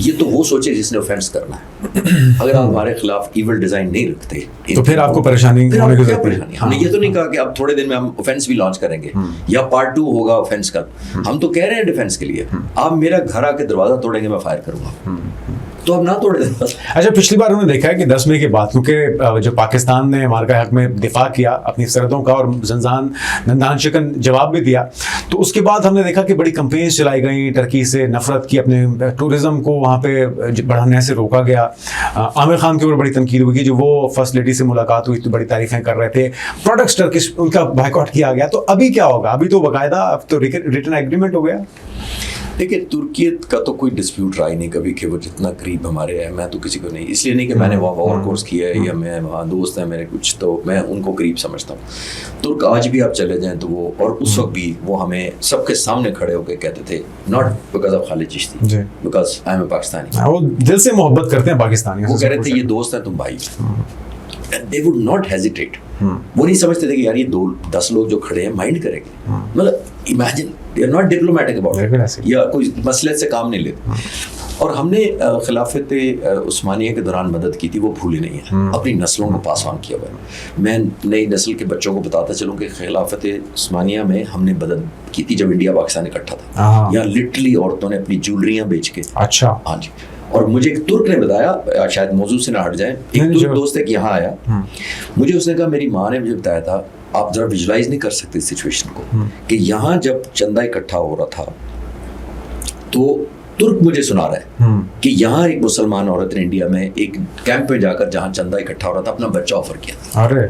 ये तो वो सोचे जिसने ऑफेंस करना है। अगर आप हमारे खिलाफ इविल डिजाइन नहीं रखते तो फिर आपको परेशानी होने की जरूरत नहीं। हमने ये तो नहीं कहा कि अब थोड़े दिन में हम ऑफेंस भी लॉन्च करेंगे या पार्ट 2 होगा ऑफेंस का। हम तो कह रहे हैं डिफेंस के लिए, आप मेरा घर आके दरवाजा तोड़ेंगे, मैं फायर करूंगा, तो अब ना तोड़े। अच्छा, पिछली बार उन्होंने देखा है कि 10 मई के बाद, क्योंकि जो पाकिस्तान ने हमारे हक में दिफा किया अपनी सरहदों का और जंजान नंदान शिकन जवाब भी दिया, तो उसके बाद हमने देखा कि बड़ी कंपेन्स चलाई गई, टर्की से नफरत की, अपने टूरिज्म को वहाँ पे बढ़ाने से रोका गया। आमिर खान के ऊपर बड़ी तनकीद हुई, जो वो फर्स्ट लेडी से मुलाकात हुई तो बड़ी तारीफें कर रहे थे। प्रोडक्ट्स टर्किश उनका बायकॉट किया गया। तो अभी क्या होगा? अभी तो बाकायदा अब तो रिटर्न एग्रीमेंट हो गया। देखिए, तुर्की का तो कोई डिस्प्यूट रहा ही नहीं कभी कि वो जितना करीब हमारे है। मैं तो किसी को नहीं, इसलिए नहीं कि मैंने वहाँ वॉर कोर्स किया है या मैं वहाँ दोस्त हैं मेरे कुछ, तो मैं उनको करीब समझता हूँ। तुर्क आज भी आप चले जाएं तो वो, और उस वक्त भी वो हमें सबके सामने खड़े होकर कहते थे, not because of Khalid Chishti, because I am a Pakistani. वो दिल से मोहब्बत करते हैं पाकिस्तानी। वो कह रहे थे ये दोस्त हैं, तुम भाई। They would not hesitate. वो नहीं समझते थे कि यार ये 10 लोग जो खड़े हैं माइंड करेंगे। मतलब imagine, they are not diplomatic about it, या कोई मसले से काम नहीं लेते। और हमने खिलाफत उस्मानिया के दौरान मदद की थी, वो भूली नहीं है, अपनी नस्लों को पास ऑन किया हुआ है। मैं नई नस्ल के बच्चों को बताता चलूँ कि खिलाफत उस्मानिया में हमने मदद की थी जब इंडिया पाकिस्तान इकट्ठा था। यहाँ लिटरली औरतों ने अपनी ज्वेलरियाँ बेच के। अच्छा। हाँ जी। और मुझे एक तुर्क ने बताया, शायद मौजूद से ना हट जाए, एक तुर्क दोस्त है कि यहाँ आया, मुझे उसने कहा मेरी माँ ने मुझे बताया था, आप जरा विजुलाइज नहीं कर सकते सिचुएशन को, कि यहाँ जब चंदा इकट्ठा हो रहा था तो तुर्क मुझे सुना रहा है कि यहाँ एक मुसलमान औरत ने इंडिया में एक कैंप में जाकर जहाँ चंदा इकट्ठा हो रहा था अपना बच्चा ऑफर किया था। अरे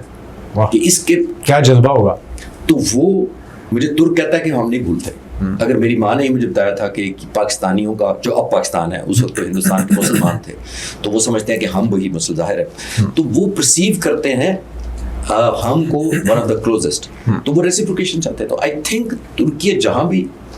वाह, कि इसके क्या जज्बा होगा। तो वो मुझे तुर्क कहता है कि हम नहीं भूलते। अगर मेरी माँ ने ही मुझे बताया था कि पाकिस्तानियों का, जो अब पाकिस्तान है, उस वक्त तो हिंदुस्तान के मुसलमान थे, तो वो समझते हैं कि हम वही मुसल ज़ाहिर है, तो वो परसीव करते हैं हमको वन ऑफ द क्लोजेस्ट, तो वो रेसिप्रोकेशन चाहते हैं। तो आई थिंक तुर्की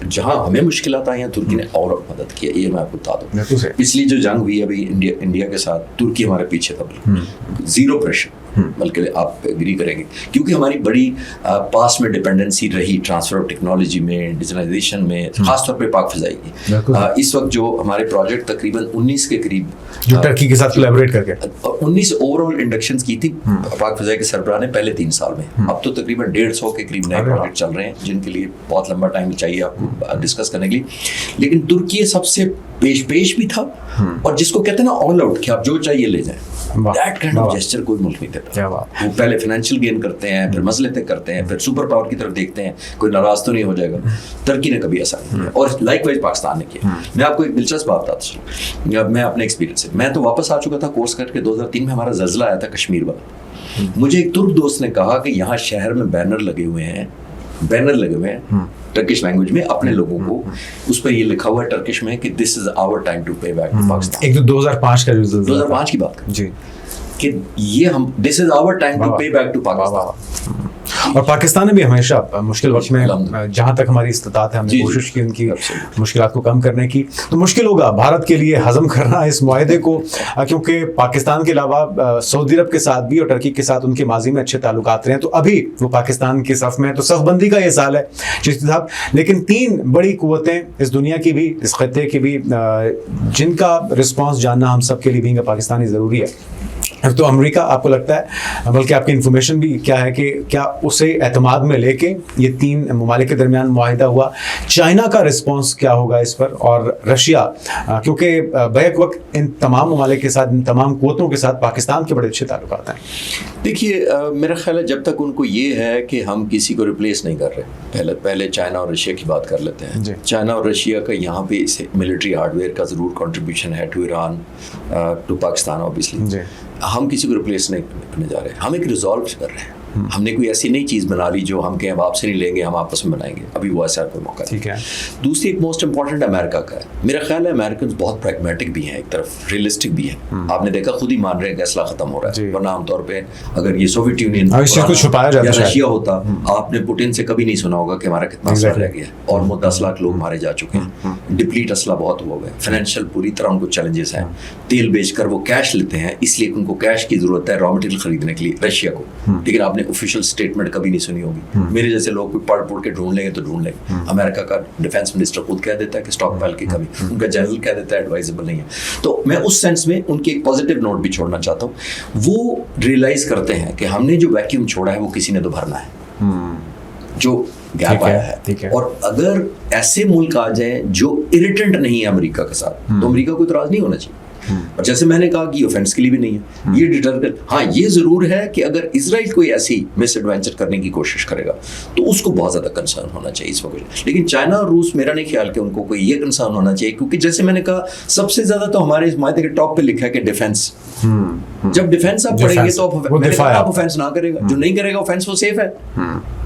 जहाँ हमें मुश्किलात आई हैं, तुर्की ने और मदद की है, ये मैं आपको बता दूँ। पिछली जो जंग हुई अभी इंडिया के साथ, तुर्की हमारे पीछे था, बिल्कुल जीरो प्रेशर, बल्कि आप एग्री करेंगे, क्योंकि हमारी बड़ी पास में डिपेंडेंसी रही ट्रांसफर ऑफ टेक्नोलॉजी में, डिजिटलाइजेशन में, खासतौर पे पाक फिजाई की। इस वक्त जो हमारे प्रोजेक्ट तकरीबन 19 के करीब जो टर्की के साथ कोलैबोरेट करके 19 ओवरऑल इंडक्शंस की थी पाक फिजाई के सरबराह ने पहले 3 साल में। अब तो तकरीबन 150 के करीब नए प्रोजेक्ट चल रहे हैं, जिनके लिए बहुत लंबा टाइम चाहिए आपको डिस्कस करने के लिए। लेकिन तुर्की सबसे पेश भी था, और जिसको कहते हैं ना ऑल आउट, कि आप जो चाहिए ले जाएं, दैट काइंड ऑफ जेस्चर कोई मुल्क नहीं देता। वो पहले फाइनेंशियल गेन करते हैं, फिर मसले तक करते हैं, फिर सुपर पावर की तरफ देखते हैं, कोई नाराज तो नहीं हो जाएगा। तुर्की ने कभी ऐसा नहीं किया, और लाइकवाइज पाकिस्तान ने किया। मैं आपको एक दिलचस्प बात बताता हूँ, मैं अपने एक्सपीरियंस से, मैं तो वापस आ चुका था कोर्स करके, 2003 में हमारा ज़ल्ज़ला आया था कश्मीर वाला। मुझे एक तुर्क दोस्त ने कहा कि यहाँ शहर में बैनर लगे हुए हैं बैनर लगे हुए हैं टर्किश लैंग्वेज में अपने लोगों को, उस पर ये लिखा हुआ है टर्किश में कि this is our time to pay back to Pakistan. एक तो 2005 का 2005 की बात कर जी, कि ये हम this is our time to pay back to Pakistan. और पाकिस्तान ने भी हमेशा मुश्किल वक्त में जहाँ तक हमारी इस्तात है हमने कोशिश की उनकी मुश्किलात को कम करने की। तो मुश्किल होगा भारत के लिए हजम करना इस मुआहदे को, क्योंकि पाकिस्तान के अलावा सऊदी अरब के साथ भी और टर्की के साथ उनके माजी में अच्छे ताल्लुकात रहे हैं, तो अभी वो पाकिस्तान की सफ में, तो सफबंदी का ये साल है चिश्ती साहब। लेकिन 3 बड़ी कुव्वतें इस दुनिया की भी, इस खत्ते की भी, जिनका रिस्पॉन्स जानना हम सब के लिए भी पाकिस्तानी ज़रूरी है। तो अमेरिका आपको लगता है, बल्कि आपकी इन्फॉर्मेशन भी क्या है कि क्या उसे एतमाद में लेके ये 3 ममालिक के दरमियान मुआहिदा हुआ, चाइना का रिस्पांस क्या होगा इस पर, और रशिया, क्योंकि बैक वक्त इन तमाम ममालिक के साथ, इन तमाम कुव्वतों के साथ पाकिस्तान के बड़े अच्छे ताल्लुकात हैं। देखिए मेरा ख्याल है जब तक उनको ये है कि हम किसी को रिप्लेस नहीं कर रहे, पहले चाइना और रशिया की बात कर लेते हैं। चाइना और रशिया का यहाँ पे मिलिट्री हार्डवेयर का ज़रूर कंट्रीब्यूशन है to Iran, to Pakistan obviously. हम किसी को रिप्लेस नहीं करने जा रहे, हम एक रिजॉल्व कर रहे हैं। हमने कोई ऐसी नई चीज़ बना ली जो हम कहें अब आपसे नहीं लेंगे, हम आपस में बनाएंगे, अभी वो ऐसा कोई मौका ठीक है। दूसरी एक मोस्ट इंपॉर्टेंट अमेरिका का है। मेरा ख्याल है अमेरिकन बहुत प्रैग्मेटिक भी हैं, एक तरफ रियलिस्टिक भी हैं। आपने देखा खुद ही मान रहे हैं कि असला खत्म हो रहा है, वरना आमतौर पे अगर ये सोवियत यूनियन या रशिया होता, आपने पुतिन से कभी नहीं सुना होगा कि हमारा कितना असला रह गया, और 10 लाख लोग मारे जा चुके हैं, डिप्लीट असला बहुत हुआ है, फाइनेंशियल पूरी तरह उनको चैलेंजेस हैं, तेल बेचकर वो कैश लेते हैं, इसलिए उनको कैश की जरूरत है रॉ मटेरियल खरीदने के लिए रशिया को। लेकिन आपने ऑफिशियल स्टेटमेंट कभी नहीं सुनी होगी, मेरे जैसे लोग कोई पढ़ के ढूंढ लेंगे तो ढूंढ लेंगे। अमेरिका का डिफेंस मिनिस्टर खुद कह देता है कि स्टॉक पाइल की कमी, उनका जनरल कह देता है एडवाइजेबल नहीं है। तो मैं उस सेंस में उनकी एक पॉजिटिव नोट भी छोड़ना चाहता हूँ, वो रियलाइज करते हैं कि हमने जो वैक्यूम छोड़ा है वो किसी ने तो भरना है, जो गैप आया है। और अगर ऐसे मुल्क आ जाए जो इरिटेंट नहीं है अमेरिका के साथ, तो अमेरिका को इतराज नहीं होना चाहिए। और जैसे मैंने कहा कि ऑफेंस के लिए भी नहीं है, ये डिटर। हाँ, ये जरूर है कि अगर इजराइल कोई ऐसी मिस एडवेंचर करने की कोशिश करेगा तो उसको बहुत ज्यादा कंसर्न होना चाहिए इस वक्त। लेकिन चाइना और रूस, मेरा नहीं ख्याल कि उनको कोई ये कंसर्न होना चाहिए, क्योंकि जैसे मैंने कहा सबसे ज्यादा तो हमारे इस मायदे के टॉप पे लिखा है कि डिफेंस। जब डिफेंस आप पढ़ेंगे तो आप ऑफेंस ना करेगा, जो नहीं करेगा ऑफेंस वो सेफ है,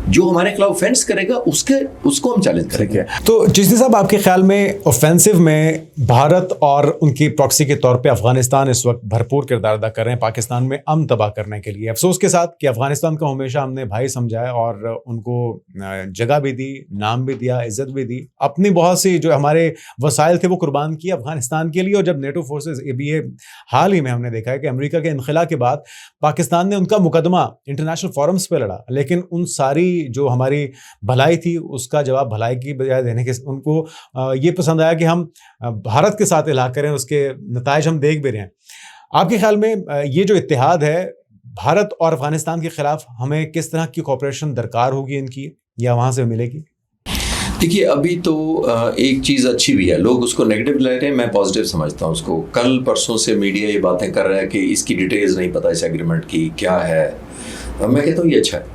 जो हमारे खिलाफ ऑफेंस करेगा उसको हम चैलेंज करेंगे। तो चिश्ती साहब, आपके ख्याल में ऑफेंसिव में भारत और उनकी प्रॉक्सी के तौर पे अफगानिस्तान इस वक्त भरपूर किरदार अदा कर रहे हैं पाकिस्तान में अमन तबाह करने के लिए, अफसोस के साथ कि अफगानिस्तान को हमेशा हमने भाई समझा है और उनको जगह भी दी, नाम भी दिया, इज्जत भी दी, अपनी बहुत सी जो हमारे वसाइल थे वो कुर्बान किए अफगानिस्तान के लिए। और जब नेटो फोर्सेस, ये हाल ही में हमने देखा है कि अमेरिका के इनखला के बाद पाकिस्तान ने उनका मुकदमा इंटरनेशनल फोरम्स पे लड़ा, लेकिन उन सारी जो हमारी भलाई थी उसका जवाब भलाई की बजाय देने के उनको ये पसंद आया कि हम भारत के साथ इलाक़ करें, उसके नताइज हम देख भी रहे हैं। आपके ख्याल में ये जो इत्तेहाद है भारत और अफगानिस्तान के खिलाफ, हमें किस तरह की कोऑपरेशन दरकार होगी इनकी, या वहाँ से मिलेगी? देखिए अभी तो एक चीज़ अच्छी भी है, लोग उसको नेगेटिव ले रहे हैं, मैं पॉजिटिव समझता हूँ उसको। कल परसों से मीडिया ये बातें कर रहा है कि इसकी डिटेल्स नहीं पता, इस एग्रीमेंट की क्या है। मैं कहता हूँ ये अच्छा है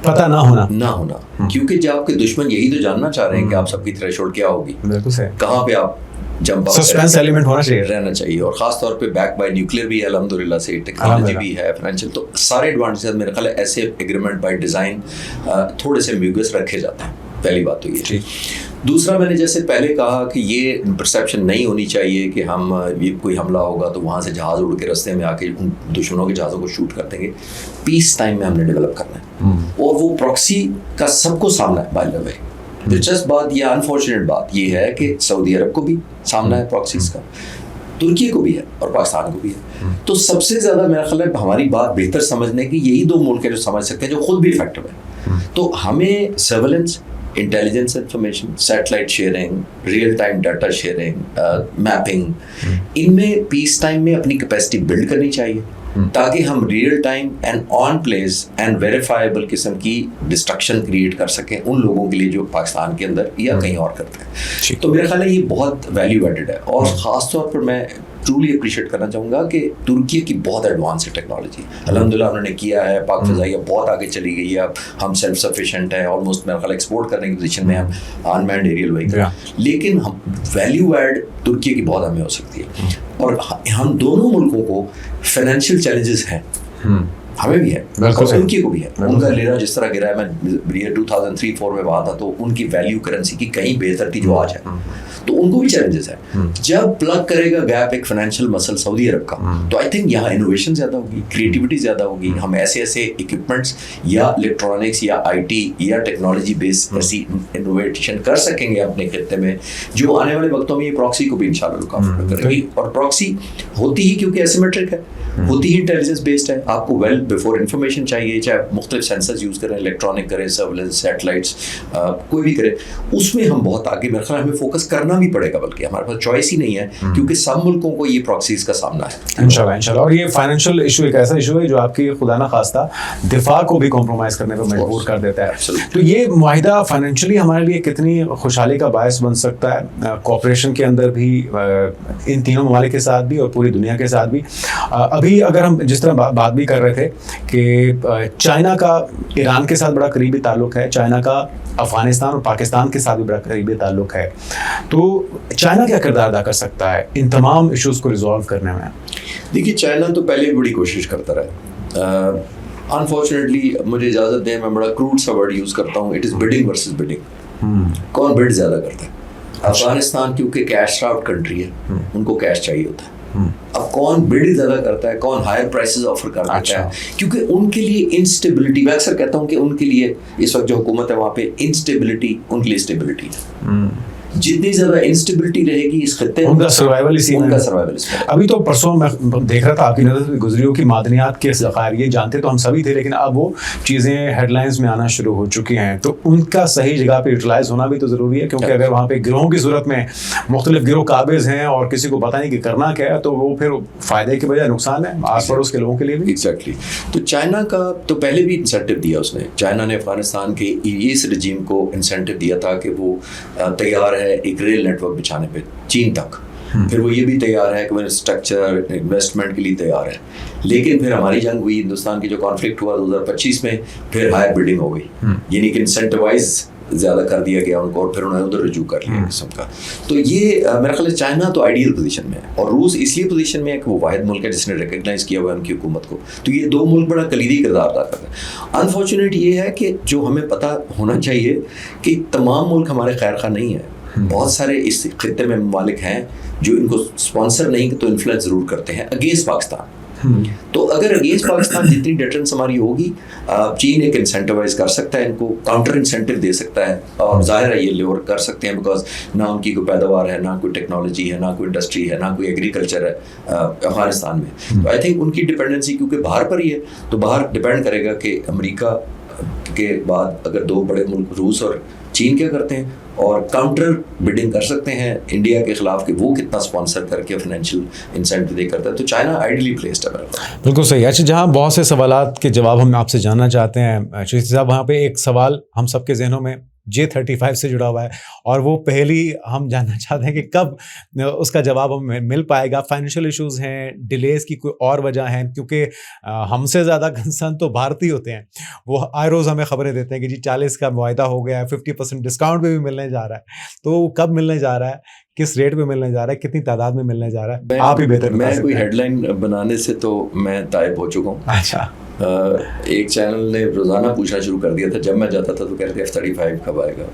पता ना होना, क्योंकि जब आपके दुश्मन यही तो जानना चाह रहे हैं कि आप सबकी थ्रेशोल्ड क्या होगी, कहाँ पे आप जंप सस्पेंस एलिमेंट होना चाहिए, रहना चाहिए। और खास तौर पे बैक बाय न्यूक्लियर भी है अल्हम्दुलिल्लाह से, टेक्नोलॉजी भी है, फाइनेंशियल, तो सारे एडवांटेजेस मेरे ख्याल है ऐसे एग्रीमेंट बाय डिज़ाइन थोड़े से म्यूगस रखे जाते हैं। पहली बात तो ये। दूसरा, मैंने जैसे पहले कहा कि ये परसेप्शन नहीं होनी चाहिए कि हम ये कोई हमला होगा तो वहाँ से जहाज़ उड़ के रास्ते में आके उन दुश्मनों के जहाज़ों को शूट कर देंगे। पीस टाइम में हमने डेवलप करना है, और वो प्रॉक्सी का सबको सामना है। बाय द वे, दिलचस्प बात या अनफॉर्चुनेट बात ये है कि सऊदी अरब को भी सामना है प्रॉक्सीज का, तुर्की को भी है और पाकिस्तान को भी है। तो सबसे ज़्यादा मेरा ख्याल है हमारी बात बेहतर समझने की यही 2 मुल्क है जो समझ सकते हैं, जो खुद भी इफेक्टिव है। तो हमें surveillance, intelligence information, satellite sharing, real time data sharing, mapping, इनमें पीस टाइम में अपनी कैपेसिटी बिल्ड करनी चाहिए, ताकि हम real time and on place and verifiable किस्म की डिस्ट्रक्शन क्रिएट कर सकें उन लोगों के लिए जो पाकिस्तान के अंदर या कहीं और करते हैं। तो मेरा ख्याल है ये बहुत वैल्यू एडेड है। और ख़ास तौर पर मैं ट्रूली अप्रिशिएट करना चाहूँगा कि तुर्की की बहुत एडवांस है टेक्नोलॉजी, अल्हम्दुलिल्लाह उन्होंने किया है। पाक फ़ज़ाइया बहुत आगे चली गई है, अब हम सेल्फ सफिशिएंट है, ऑलमोस्ट मेरा ख्याल एक्सपोर्ट करने की पोजीशन में हम अनमैन्ड एरियल व्हीकल। लेकिन हम वैल्यू ऐड तुर्की की बहुत हमें हो सकती है। और हम दोनों मुल्कों को फाइनेंशियल चैलेंजेस हैं, हमें भी है और उनकी को भी है। उनका लिरा जिस तरह गिरा है, मैं ये 2003-4 में वहाँ था, तो उनकी वैल्यू करेंसी की कहीं बेहतर थी जो आज है, तो उनको भी चैलेंजेस है। जब प्लग करेगा गैप एक फाइनेंशियल मसल सऊदी अरब का, तो आई थिंक यहाँ इनोवेशन ज़्यादा होगी, क्रिएटिविटी ज़्यादा होगी, हम ऐसे ऐसे इक्विपमेंट्स या इलेक्ट्रॉनिक्स या IT या टेक्नोलॉजी बेस्ड ऐसी इनोवेशन कर सकेंगे अपने खित्ते में, जो आने वाले वक्तों में ये प्रॉक्सी को भी इंशाल्लाह लुक आफ्टर करेगी। और प्रॉक्सी होती ही क्योंकि एसिमेट्रिक है, होती ही इंटेलिजेंस बेस्ड है, आपको वेल बिफोर इन्फॉर्मेशन चाहिए, चाहे मुख्तलिफ सेंसर्स यूज़ करें, इलेक्ट्रॉनिक करें, सर्विलेंस, सैटेलाइट्स, कोई भी करे, उसमें हम बहुत आगे, मेरे ख्याल हमें फोकस करना भी पड़ेगा, बल्कि हमारे पास चॉइस ही नहीं है, क्योंकि सब मुल्कों को ये प्रॉक्सीज का सामना है इंशाल्लाह। और ये फाइनेंशियल इशू एक ऐसा इशू है जो आपकी खुदा ना खास्ता दिफा को भी कॉम्प्रोमाइज़ करने पर मजबूर कर देता है। तो ये मुआहिदा फाइनेंशियली हमारे लिए कितनी खुशहाली का बायस बन सकता है, कोऑपरेशन के अंदर भी, इन तीनों ममालिक के साथ भी और पूरी दुनिया के साथ भी। अभी अगर हम जिस तरह बात भी कर रहे थे कि चाइना का ईरान के साथ बड़ा करीबी ताल्लुक है, चाइना का अफगानिस्तान और पाकिस्तान के साथ भी बड़ा करीबी ताल्लुक है, तो चाइना क्या किरदार अदा कर सकता है इन तमाम इश्यूज़ को रिजॉल्व करने में? देखिए, चाइना तो पहले भी बड़ी कोशिश करता रहा। अनफॉर्चुनेटली मुझे इजाज़त दें, मैं बड़ा क्रूड सा वर्ड यूज़ करता हूँ, it is bidding versus bidding. कौन बिड ज़्यादा करता है? अफगानिस्तान क्योंकि कैश स्ट्रैप्ड कंट्री है, उनको कैश चाहिए होता है। अब कौन बिड ज़्यादा करता है, कौन हायर प्राइसेस ऑफर कर देता है, क्योंकि उनके लिए इंस्टेबिलिटी, मैं अक्सर कहता हूँ कि उनके लिए इस वक्त जो हुकूमत है वहाँ पे इंस्टेबिलिटी उनके लिए स्टेबिलिटी है। जितनी ज़्यादा इंस्टेबिलिटी रहेगी इस खत्ते में, उनका सर्वाइवल इसी में। अभी तो परसों मैं देख रहा था, आपकी नज़र से गुजरी हो कि मादनियात के ज़खायर, ये जानते तो हम सभी थे, लेकिन अब वो चीज़ें हेडलाइंस में आना शुरू हो चुकी हैं, तो उनका सही जगह पे यूटिलाइज होना भी तो ज़रूरी है, क्योंकि अगर वहाँ पे गिरोहों की सूरत में मुख्तलिफ गिरोह काबिज हैं और किसी को पता नहीं कि करना क्या है, तो वो फिर फ़ायदे के बजाय नुकसान है आस पड़ोस के लोगों के लिए भी। एग्जैक्टली। तो चाइना का तो पहले भी इंसेंटिव दिया उसने, चाइना ने अफगानिस्तान के इस रजीम को इंसेंटिव दिया था कि वो तैयार है एक रेल नेटवर्क बिछाने पे चीन तक, फिर वो ये भी तैयार है कि वो इंफ्रास्ट्रक्चर इन्वेस्टमेंट के लिए तैयार है, लेकिन फिर हमारी जंग हुई, हिंदुस्तान की जो कॉन्फ्लिक्ट हुआ 2025 में, फिर हायर बिडिंग हो गई, यानी कि इंसेंटिवाइज ज़्यादा कर दिया गया उनको, और फिर उन्होंने उधर रजू कर लिया किस्म का। तो ये मेरा ख्याल है चाइना तो आइडियल पोजीशन में है, और रूस इसलिए पोजीशन में है कि वो वाहिद मुल्क है जिसने रिकग्नाइज़ किया हुआ है उनकी हुकूमत को, तो ये दो मुल्क बड़ा कलीदी किरदार अदा करते हैं। अनफॉर्चुनेट ये है कि जो हमें पता होना चाहिए कि तमाम मुल्क हमारे खैर खा नहीं है, बहुत सारे इस खित्ते में ममालिक हैं जो इनको स्पॉन्सर नहीं तो इन्फ्लुएंस ज़रूर करते हैं अगेंस्ट पाकिस्तान। तो अगर अगेंस्ट पाकिस्तान जितनी डिटरेंस हमारी होगी, चीन एक इंसेंटिवाइज कर सकता है, इनको काउंटर इंसेंटिव दे सकता है, और जाहिर है ये लोअर कर सकते हैं, बिकॉज ना उनकी कोई पैदावार है, ना कोई टेक्नोलॉजी है, ना कोई इंडस्ट्री है, ना कोई एग्रीकल्चर है अफगानिस्तान में। तो आई थिंक उनकी डिपेंडेंसी क्योंकि बाहर पर ही है, तो बाहर डिपेंड करेगा कि अमेरिका के बाद अगर दो बड़े मुल्क रूस और चीन क्या करते हैं, और काउंटर बिडिंग कर सकते हैं इंडिया के खिलाफ कि वो कितना स्पॉन्सर करके फाइनेंशियल इंसेंटिव दे करता है, तो चाइना आइडियली प्लेस्ड है। बिल्कुल सही। अच्छा, जहाँ बहुत से सवालात के जवाब हम आपसे जानना चाहते हैं श्री साहब, वहाँ पे एक सवाल हम सबके जहनों में J35 से जुड़ा हुआ है, और वो पहली हम जानना चाहते हैं कि कब उसका जवाब हमें मिल पाएगा। फाइनेंशियल इश्यूज़ हैं, डिलेज़ की कोई और वजह है, क्योंकि हमसे ज़्यादा कंसर्न तो भारतीय होते हैं, वो आए रोज़ हमें खबरें देते हैं कि जी 40 का मुआहिदा हो गया है, 50% डिस्काउंट पे भी मिलने जा रहा है, तो कब मिलने जा रहा है, किस रेट पे मिलने जा रहा है, कितनी तादाद में मिलने जा रहा है, आप ही बेहतर मैं कोई हेडलाइन बनाने से तो मैं तायब हो चुका हूँ। अच्छा। एक चैनल ने रोज़ाना पूछना शुरू कर दिया था, जब मैं जाता था तो कहते थे F-35 कब आएगा,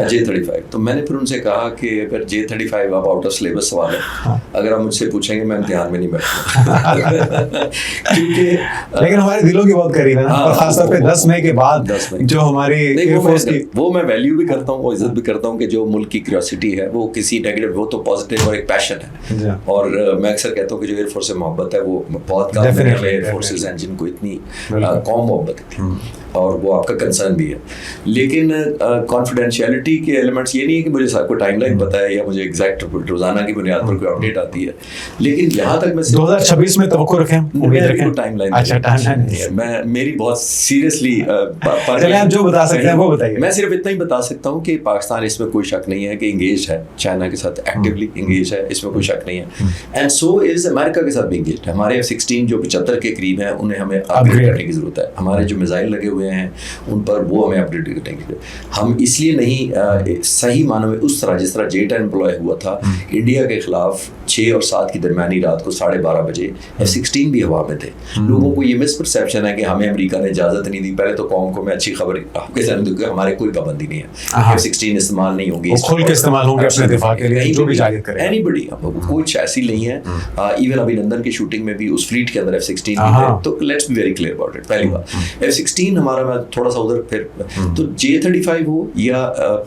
J35। तो मैंने फिर उनसे कहा कि अगर J35 आप आउट ऑफ सिलेबस सवाल है, अगर आप मुझसे पूछेंगे मैं इम्तिहान में नहीं बैठूंगा क्योंकि लेकिन हमारे दिलों की बहुत करीब है, और खासतौर पे 10 मई के बाद जो हमारी एयरफोर्स की, वो मैं वैल्यू भी करता हूँ, वो इज्जत भी करता हूँ कि जो मुल्क की क्यूरियोसिटी है वो किसी नेगेटिव, वो तो पॉजिटिव और एक पैशन है, और मैं अक्सर कहता हूँ कि जो एयरफोर्स से मोहब्बत है वो बहुत कम है, एयरफोर्सेज हैं जिनको इतनी कौम मोहब्बत थी, और वो आपका कंसर्न भी है। लेकिन कॉन्फिडेंशियलिटी के एलिमेंट्स, ये नहीं है कि मुझे कोई टाइमलाइन पता है या मुझे एग्जैक्ट रोजाना की बुनियाद पर कोई अपडेट आती है, लेकिन यहाँ तक मैं 2026 में तवक्को रखें, उम्मीद रखें। टाइमलाइन, अच्छा, टाइमलाइन मैं मेरी बहुत सीरियसली चलिए आप जो बता सकते हैं वो बताइए। मैं सिर्फ इतना ही बता सकता हूँ कि पाकिस्तान, इसमें कोई शक नहीं है कि इंगेज है, चाइना के साथ एक्टिवली इंगेज है, इसमें कोई शक नहीं है. एंड सो इज अमेरिका के साथ भी इंगेज है. हमारे F-16 जो 75 के करीब हैं उन्हें हमें अपग्रेड करने की ज़रूरत है. हमारे जो मिसाइल लगे हुए हैं उन पर वो हमें अपग्रेड करने की. हम इसलिए नहीं सही मानों में उस तरह जिस तरह J-10 एम्प्लॉय हुआ था इंडिया के खिलाफ 6 और 7 की दरमियानी रात को 12:30 बजे F-16 भी हवा में थे. लोगों को ये मिसपरसेप्शन है कि हमें अमेरिका ने इजाज़त नहीं दी. पहले तो कौम को मैं अच्छी खबर आपके साथ दूं कि हमारे कोई पाबंदी नहीं है. F-16 इस्तेमाल नहीं होंगे, खुल के इस्तेमाल होंगे अपने दिफा के लिए, जो भी जायज़ करे. एनीबडी, कुछ ऐसी नहीं है. इवन अभिनंदन की शूटिंग में भी उस फ्लीट के अंदर F-16 है. तो let's be very clear about it. पहली बात, F-16 हमारा, मैं थोड़ा सा उधर फिर तो J-35 हो या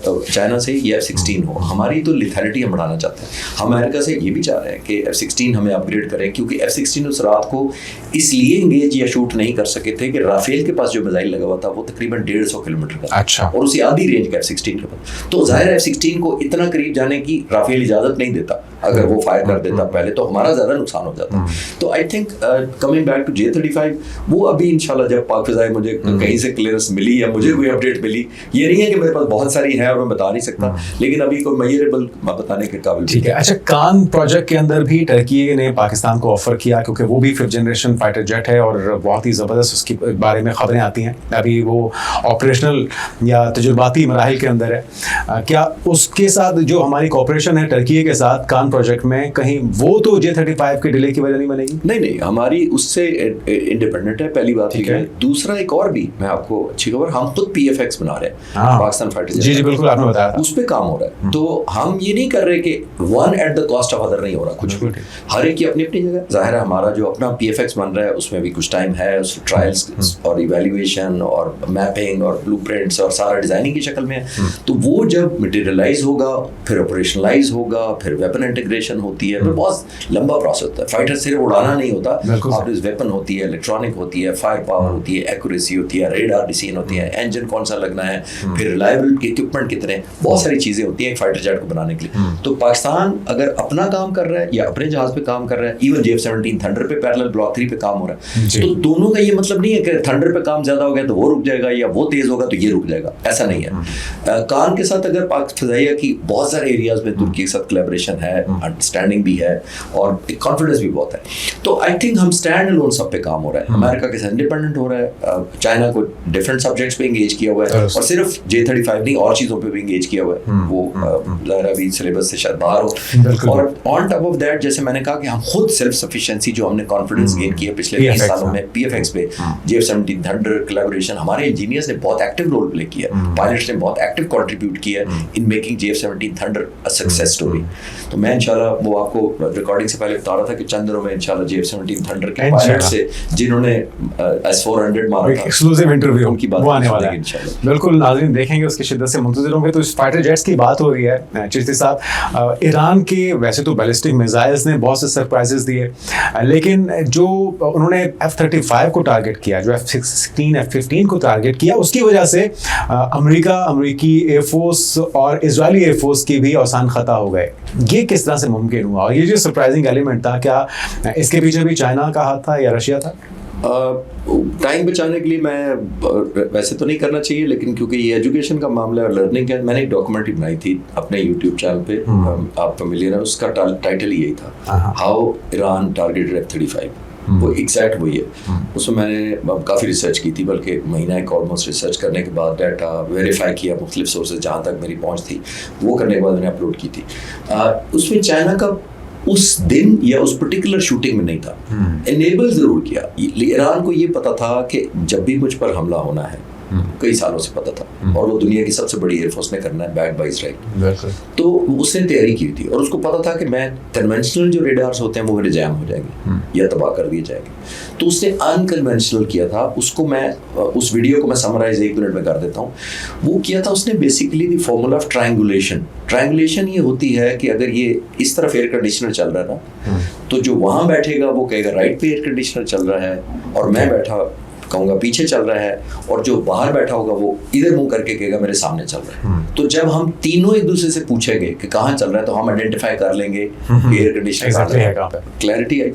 चाइना से या F-16 हो, हमारी तो लिथैलिटी हम बढ़ाना चाहते हैं. हम अमेरिका से ये भी चाह रहे हैं कि F-16 हमें अपग्रेड करें, क्योंकि F-16 उस रात को इसलिए इंगेज या शूट नहीं कर सके थे कि राफेल के पास जो मिसाइल लगा हुआ था वो तकरीबन 150 किलोमीटर का. अच्छा. और उसी आधी रेंज का F-16 के पास. तो जाहिर है F-16 को इतना करीब जाने की राफेल इजाजत नहीं देता. अगर वो फायर कर देता पहले तो हमारा ज़्यादा नुकसान हो जाता. तो I think coming back to J-35, वो अभी इंशाल्लाह जब पाक फ़िज़ाएं मुझे कहीं से क्लियरेंस मिली या मुझे कोई अपडेट मिली, ये नहीं है कि मेरे पास बहुत सारी है और मैं बता नहीं सकता, लेकिन अभी कोई मेजरेबल बताने के काबिल. ठीक है. अच्छा, कान प्रोजेक्ट के अंदर भी टर्की ने पाकिस्तान को ऑफर किया, क्योंकि वो भी 5th जनरेशन फाइटर जेट है और बहुत ही ज़बरदस्त उसके बारे में खबरें आती हैं. अभी वो ऑपरेशनल या तजुर्बाती मराहिल के अंदर है. क्या उसके साथ जो हमारी कॉपरेशन है टर्की के साथ कान प्रोजेक्ट में, कहीं वो तो J-35 के डिले की वजह नहीं बनेगी? नहीं, हमारी उससे इंडिपेंडेंट है, पहली बात है. दूसरा एक और भी मैं आपको अच्छी खबर, हम खुद PFX बना रहे हैं, पाकिस्तान फाइटर जेट. जी बिल्कुल, आपने बताया उस पर काम हो रहा है. तो हम ये नहीं कर रहे कि one at the cost of other नहीं हो रहा. कुछ हर एक की अपनी अपनी जगह. जाहिर है हमारा जो अपना PFX बन रहा है उसमें भी कुछ टाइम है, उस ट्रायल्स और इवैल्यूएशन और मैपिंग और ब्लूप्रिंट्स और सारा डिजाइनिंग की शक्ल में है. तो वो जब मटेरियलाइज होगा, फिर ऑपरेशनलाइज होगा, फिर वेपन इंटीग्रेशन होती है, फिर बहुत लंबा प्रोसेस होता है. फाइटर सिर्फ उड़ाना नहीं होता, आपके वेपन होती है, इलेक्ट्रॉनिक होती है, फायर पावर होती है, एक्यूरेसी होती है, रेडार डिसीजन होती है, इंजन कौन सा लगना है, फिर रिलायबल इक्विपमेंट कितने, बहुत सारी चीजें होती हैं एक फाइटर जेट को बनाने के लिए. तो पाकिस्तान अगर अपना काम कर रहा है या अपने जहाज पे काम कर रहा है, इवन J-17 थंडर पे पैरेलल ब्लॉक 3 पे काम हो रहा है, तो दोनों का ये मतलब नहीं है कि थंडर पे काम ज्यादा हो गया तो वो रुक जाएगा या वो तेज होगा तो ये रुक जाएगा. ऐसा नहीं है. कान के साथ अगर पाक फ़िज़ाइया की बहुत सारे एरियाज में तुर्की के साथ कोलैबोरेशन है, अंडरस्टैंडिंग भी है और कॉन्फिडेंस भी बहुत है. तो आई थिंक हम स्टैंड अलोन सब पे काम हो रहा है. अमेरिका के साथ इंडिपेंडेंट हो रहा है, चाइना को डिफरेंट सब्जेक्ट्स पे इंगेज किया हुआ है, और सिर्फ J-35 नहीं और चीज़ों पे भी इंगेज किया हुआ है. वो अभी सिलेबस से शायद बाहर हो. और ऑन टॉप ऑफ दैट, जैसे मैंने कहा कि हम खुद सेल्फ सफिशिएंसी जो हमने कॉन्फिडेंस गेन किया पिछले 20 सालों में PFX पे, J-17 थंडर कोलैबोरेशन, हमारे इंजीनियर्स ने बहुत एक्टिव रोल प्ले किया, पायलट्स ने बहुत एक्टिव कंट्रीब्यूट किया in making J-17 thunder a success story. तो मैं इंशाल्लाह वो आपको रिकॉर्डिंग से पहले बता रहा था कि चंद दिनों में इंशाल्लाह J-17 थंडर के पायलट से जिन्होंने S-400 मारा था, एक्सक्लूसिव इंटरव्यू उनकी बात आने वाला है इंशाल्लाह. बिल्कुल नाज़रीन देखेंगे, उसकी शिद्दत से मुंतज़िर होंगे. तो इस फाइटर जेट्स की बात हो रही है चिश्ती साहब, ईरान के वैसे तो बैलिस्टिक मिसाइल्स ने बहुत से सरप्राइजेस दिए, लेकिन जो उन्होंने F-35 को टारगेट किया, जो F-16 F-15 को टारगेट किया, उसकी वजह से अमेरिकी एयरफोर्स और इजरायली एयरफोर्स की भी आसान खता हो गए. ये किस तरह से मुमकिन हुआ? और ये जो सरप्राइजिंग एलिमेंट था, क्या इसके पीछे भी चाइना का हाथ था या रशिया था? टाइम बचाने के लिए मैं वैसे तो नहीं करना चाहिए, लेकिन क्योंकि ये एजुकेशन का मामला है और लर्निंग का, मैंने एक डॉक्यूमेंट्री बनाई थी अपने यूट्यूब चैनल पे, आप फैमिलियर हैं, उसका टाइटल यही था, हाउ ईरान टारगेटेड F-35. वो एग्जैक्ट वही है. उसमें मैंने काफ़ी रिसर्च की थी, बल्कि महीना एक ऑलमोस्ट रिसर्च करने के बाद डाटा वेरीफाई किया, मुख्तलिफ सोर्सेज जहाँ तक मेरी पहुँच थी वो करने के बाद मैंने अपलोड की थी. उसमें चाइना का उस दिन या उस पर्टिकुलर शूटिंग में नहीं था, एनेबल ज़रूर किया. ईरान को ये पता था कि जब भी मुझ पर हमला होना है, कई सालों से पता था, और वो दुनिया की सबसे बड़ी एयरफोर्स ने करना है, बैक्ड बाय इजराइल. तो उसने तैयारी की थी और उसको पता था कि मैं कन्वेंशनल जो रेडार्स होते हैं वो मेरे जैम हो जाएंगे या तबाह कर दिए जाएंगे. तो उसने अनकन्वेंशनल किया था. उसको मैं उस वीडियो को मैं समराइज 1 मिनट में कर देता हूँ. वो किया था उसने basically the formula of triangulation. Triangulation ये होती है कि अगर ये इस तरफ एयर कंडीशनर चल रहा है ना, तो जो वहाँ बैठेगा वो कहेगा राइट पे एयर कंडीशनर चल रहा है, और मैं बैठा कहूँगा पीछे चल रहा है, और जो बाहर बैठा होगा वो इधर मुंह करके कहेगा मेरे सामने चल रहा है. तो जब हम तीनों एक दूसरे से पूछेंगे कि कहाँ चल रहा है, तो हम आइडेंटिफाई कर लेंगे एयर कंडीशनर, क्लैरिटी आई.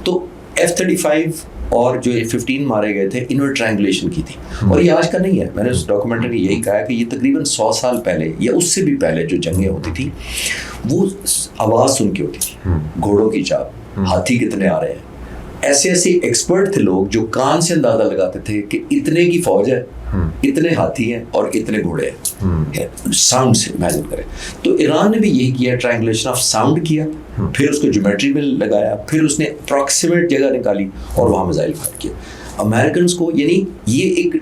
तो F-35 اور جو 15 مارے گئے تھے انہوں نے ٹرائنگولیشن کی تھی. اور یہ آج کا نہیں ہے, میں نے اس ڈاکومنٹری میں یہی کہا کہ یہ تقریباً 100 سال پہلے یا اس سے بھی پہلے جو جنگیں ہوتی تھی وہ آواز سن کے ہوتی تھی, گھوڑوں کی چاپ, ہاتھی کتنے آ رہے ہیں. ایسے ایکسپرٹ تھے لوگ جو کان سے اندازہ لگاتے تھے کہ اتنے کی فوج ہے, اتنے ہاتھی ہیں اور اتنے گھوڑے ہیں, ساؤنڈ سے امیجن کریں. تو ایران نے بھی یہی کیا, ٹرائنگولیشن آف ساؤنڈ کیا, پھر اس کو جیومیٹری میں لگایا, پھر اس نے اپروکسیمیٹ جگہ نکالی اور وہاں میزائل فائر کیا. امریکنس کو یعنی یہ ایک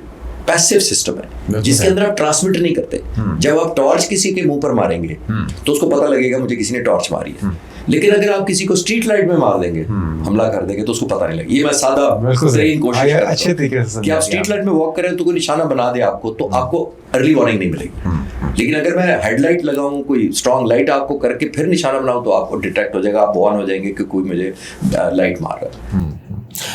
پیسو سسٹم ہے جس کے اندر آپ ٹرانسمٹ نہیں کرتے. جب آپ ٹارچ کسی کے منہ پر ماریں گے تو اس کو پتہ لگے گا مجھے کسی نے ٹارچ ماری ہے, لیکن اگر آپ کسی کو اسٹریٹ لائٹ میں مار دیں گے, حملہ کر دیں گے, تو اس کو پتہ نہیں لگے. یہ میں سادہ ترین کوشش کرتا ہوں کہ آپ اسٹریٹ لائٹ میں واک کریں تو کوئی نشانہ بنا دے آپ کو, تو آپ کو ارلی وارننگ نہیں ملے گی. لیکن اگر میں ہیڈ لائٹ لگاؤں, کوئی اسٹرانگ لائٹ آپ کو کر کے پھر نشانہ بناؤں, تو آپ کو ڈیٹیکٹ ہو جائے گا, آپ وارن ہو جائیں گے کہ کوئی مجھے لائٹ مار رہا ہے.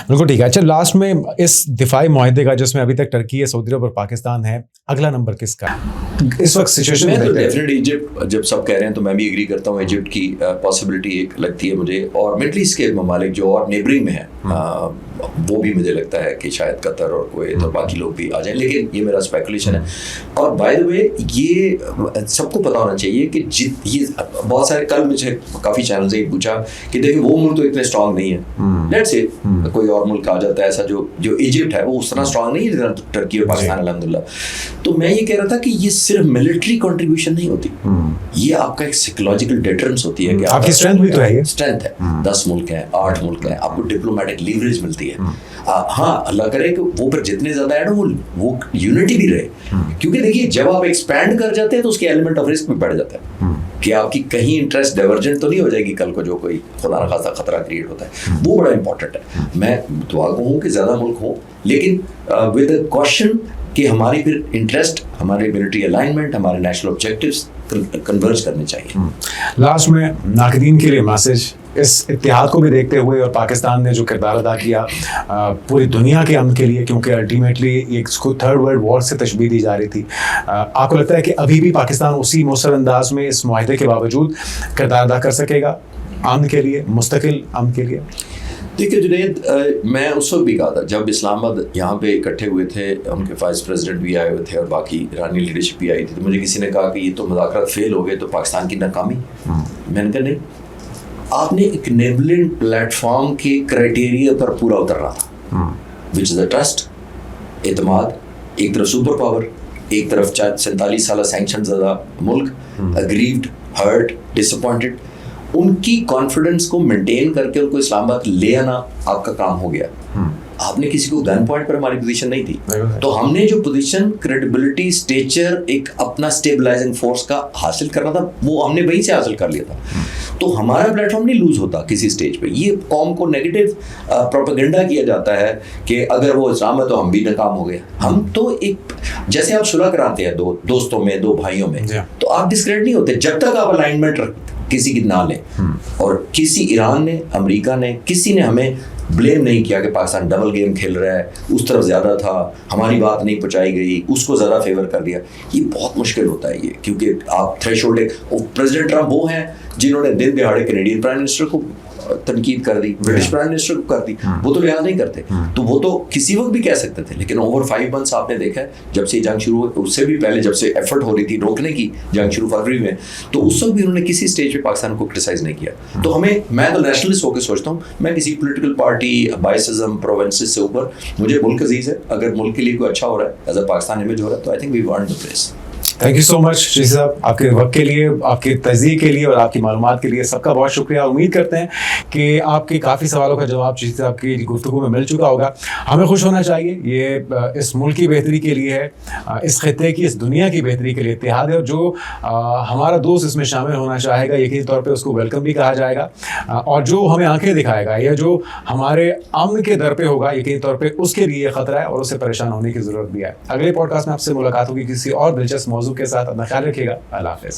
بالکل ٹھیک ہے. اچھا, لاسٹ میں اس دفاعی معاہدے کا جس میں ابھی تک ٹرکی ہے, سعودی عرب اور پاکستان ہے, اگلا نمبر کس کا ہے اس وقت سچویشن میں؟ ڈیفینیٹلی ایجپٹ, جب سب کہہ رہے ہیں تو میں بھی ایگری کرتا ہوں. ایجپٹ کی پاسبلٹی ایک لگتی ہے مجھے, اور مڈل ایسٹ کے ممالک جو اور نیبرنگ میں ہیں وہ بھی مجھے لگتا ہے کہ شاید قطر اور کویت اور باقی لوگ بھی آ جائیں, لیکن یہ میرا اسپیکولیشن ہے. اور بائی دا وے یہ سب کو پتا ہونا چاہیے کہ یہ بہت سارے, کل مجھے کافی چینل سے یہ پوچھا کہ دیکھیں وہ ملک تو اتنے اسٹرانگ نہیں ہے, لیٹس سے کوئی اور ملک آ جاتا ہے ایسا جو ایجپٹ ہے وہ اس طرح اسٹرانگ نہیں ہے جتنا ٹرکی اور پاکستان الحمدللہ. تو میں یہ کہہ رہا تھا کہ یہ صرف ملٹری کنٹریبیوشن نہیں ہوتی, یہ آپ کا ایک سائیکولوجیکل ڈیٹرنس ہوتی ہے کہ آپ کی اسٹرینتھ بھی تو ہے, اسٹرینتھ ہے. 10 ملک ہیں, 8 ملک ہیں, آپ کو ڈپلومیٹک لیوریج ملتی ہے. ہاں اللہ کرے کہ وہ پھر جتنے زیادہ ایڈ ہو وہ یونٹی بھی رہے, کیونکہ دیکھیے جب آپ ایکسپینڈ کر جاتے ہیں تو اس کے ایلیمنٹ آف رسک بھی بڑھ جاتا ہے کہ آپ کی کہیں انٹرسٹ ڈائیورجنٹ تو نہیں ہو جائے گی کل کو جو کوئی خدا نخواستہ خطرہ کریٹ ہوتا ہے. وہ بڑا امپورٹنٹ ہے. میں دعا ہوں کہ زیادہ ملک ہوں, لیکن ود اے کوشچن کہ ہماری پھر انٹرسٹ, ہمارے ملٹری الائنمنٹ, ہمارے نیشنل آبجیکٹیوز کنورج کرنے چاہیے. لاسٹ میں ناقدین کے لیے میسج, اس اتحاد کو بھی دیکھتے ہوئے اور پاکستان نے جو کردار ادا کیا پوری دنیا کے امن کے لیے, کیونکہ الٹیمیٹلی ایک اس کو 3rd ورلڈ وار سے تشبیہ دی جا رہی تھی, آپ کو لگتا ہے کہ ابھی بھی پاکستان اسی مؤثر انداز میں اس معاہدے کے باوجود کردار ادا کر سکے گا امن کے لیے, مستقل امن کے لیے؟ دیکھیے جنید, میں اس وقت بھی کہا تھا جب اسلام آباد یہاں پہ اکٹھے ہوئے تھے, ان کے وائس پریزیڈنٹ بھی آئے ہوئے تھے اور باقی ایرانی لیڈرشپ بھی آئی تھی, تو مجھے کسی نے کہا کہ یہ تو مذاکرات فیل ہو گئے تو پاکستان کی ناکامی. میں نے کہا نہیں, آپ نے ایک نیبلنگ پلیٹ فارم کے کرائٹیریا پر پورا اترنا تھا, وچ از اے ٹرسٹ, اعتماد. ایک طرف سپر پاور, ایک طرف 47 سالہ سینکشن زدہ ملک, اگریوڈ, ہرٹ, ڈس اپوائنٹڈ. ان کی کانفیڈنس کو مینٹین کر کے ان کو اسلام آباد لے آنا آپ کا کام ہو گیا. آپ نے کسی کو گن پوائنٹ پر ہماری پوزیشن نہیں تھی, تو ہم نے جو پوزیشن, کریڈیبلٹی, اسٹیچر, ایک اپنا اسٹیبلائزنگ فورس کا حاصل کرنا تھا وہ ہم نے وہیں سے حاصل کر لیا تھا. تو ہمارا پلیٹ فارم نہیں لوز ہوتا کسی اسٹیج پہ. یہ قوم کو نیگیٹو پروپیگنڈا کیا جاتا ہے کہ اگر وہ اسلام ہے تو ہم بھی ناکام ہو گئے. ہم تو ایک جیسے آپ صلح کراتے ہیں دو دوستوں میں, 2 بھائیوں میں, تو آپ ڈسکریڈ نہیں ہوتے جب تک آپ الائنمنٹ کسی کی نہ لیں. اور کسی ایران نے, امریکہ نے, کسی نے ہمیں بلیم نہیں کیا کہ پاکستان ڈبل گیم کھیل رہا ہے, اس طرف زیادہ تھا, ہماری بات نہیں پہنچائی گئی, اس کو زیادہ فیور کر دیا. یہ بہت مشکل ہوتا ہے یہ, کیونکہ آپ تھریش ہولڈ, پریزیڈنٹ ٹرمپ وہ ہیں جنہوں نے دن دہاڑے کینیڈین پرائم منسٹر کو تنقید کر دی, برٹش پرائم منسٹر کو کر دی, وہ تو لحاظ نہیں کرتے. تو وہ تو کسی وقت بھی کہہ سکتے تھے, لیکن اوور 5 months آپ نے دیکھا ہے جب سے جنگ شروع ہوئی, اس سے بھی پہلے جب سے ایفرٹ ہو رہی تھی روکنے کی جنگ شروع فروری میں, تو اس وقت بھی انہوں نے کسی اسٹیج پہ پاکستان کو کرٹیسائز نہیں کیا. تو ہمیں, میں تو نیشنلسٹ ہو کے سوچتا ہوں, میں کسی پولیٹیکل پارٹی, بائسزم, پروونسز سے اوپر مجھے ملک عزیز ہے. اگر ملک کے لیے کوئی اچھا ہو رہا ہے, ایز اے پاکستان امیج ہو رہا ہے, تو I think we want the place. Thank you so much Sharif صاحب, آپ کے وقت کے لیے, آپ کی تجزیے کے لیے اور آپ کی معلومات کے لیے سب کا بہت شکریہ. امید کرتے ہیں کہ آپ کے کافی سوالوں کا جواب شریف صاحب کی گفتگو میں مل چکا ہوگا. ہمیں خوش ہونا چاہیے, یہ اس ملک کی بہتری کے لیے ہے, اس خطے کی, اس دنیا کی بہتری کے لیے اتحاد ہے, اور جو ہمارا دوست اس میں شامل ہونا چاہے گا یقینی طور پہ اس کو ویلکم بھی کہا جائے گا, اور جو ہمیں آنکھیں دکھائے گا یا جو ہمارے امن کے در پہ ہوگا یقینی طور پہ اس کے لیے خطرہ ہے اور اسے پریشان ہونے کی ضرورت بھی ہے. اگلے پوڈ کاسٹ میں آپ سے ملاقات ہوگی کسی اور دلچسپ موضوع کے ساتھ. اپنا خیال رکھیے گا. اللہ حافظ.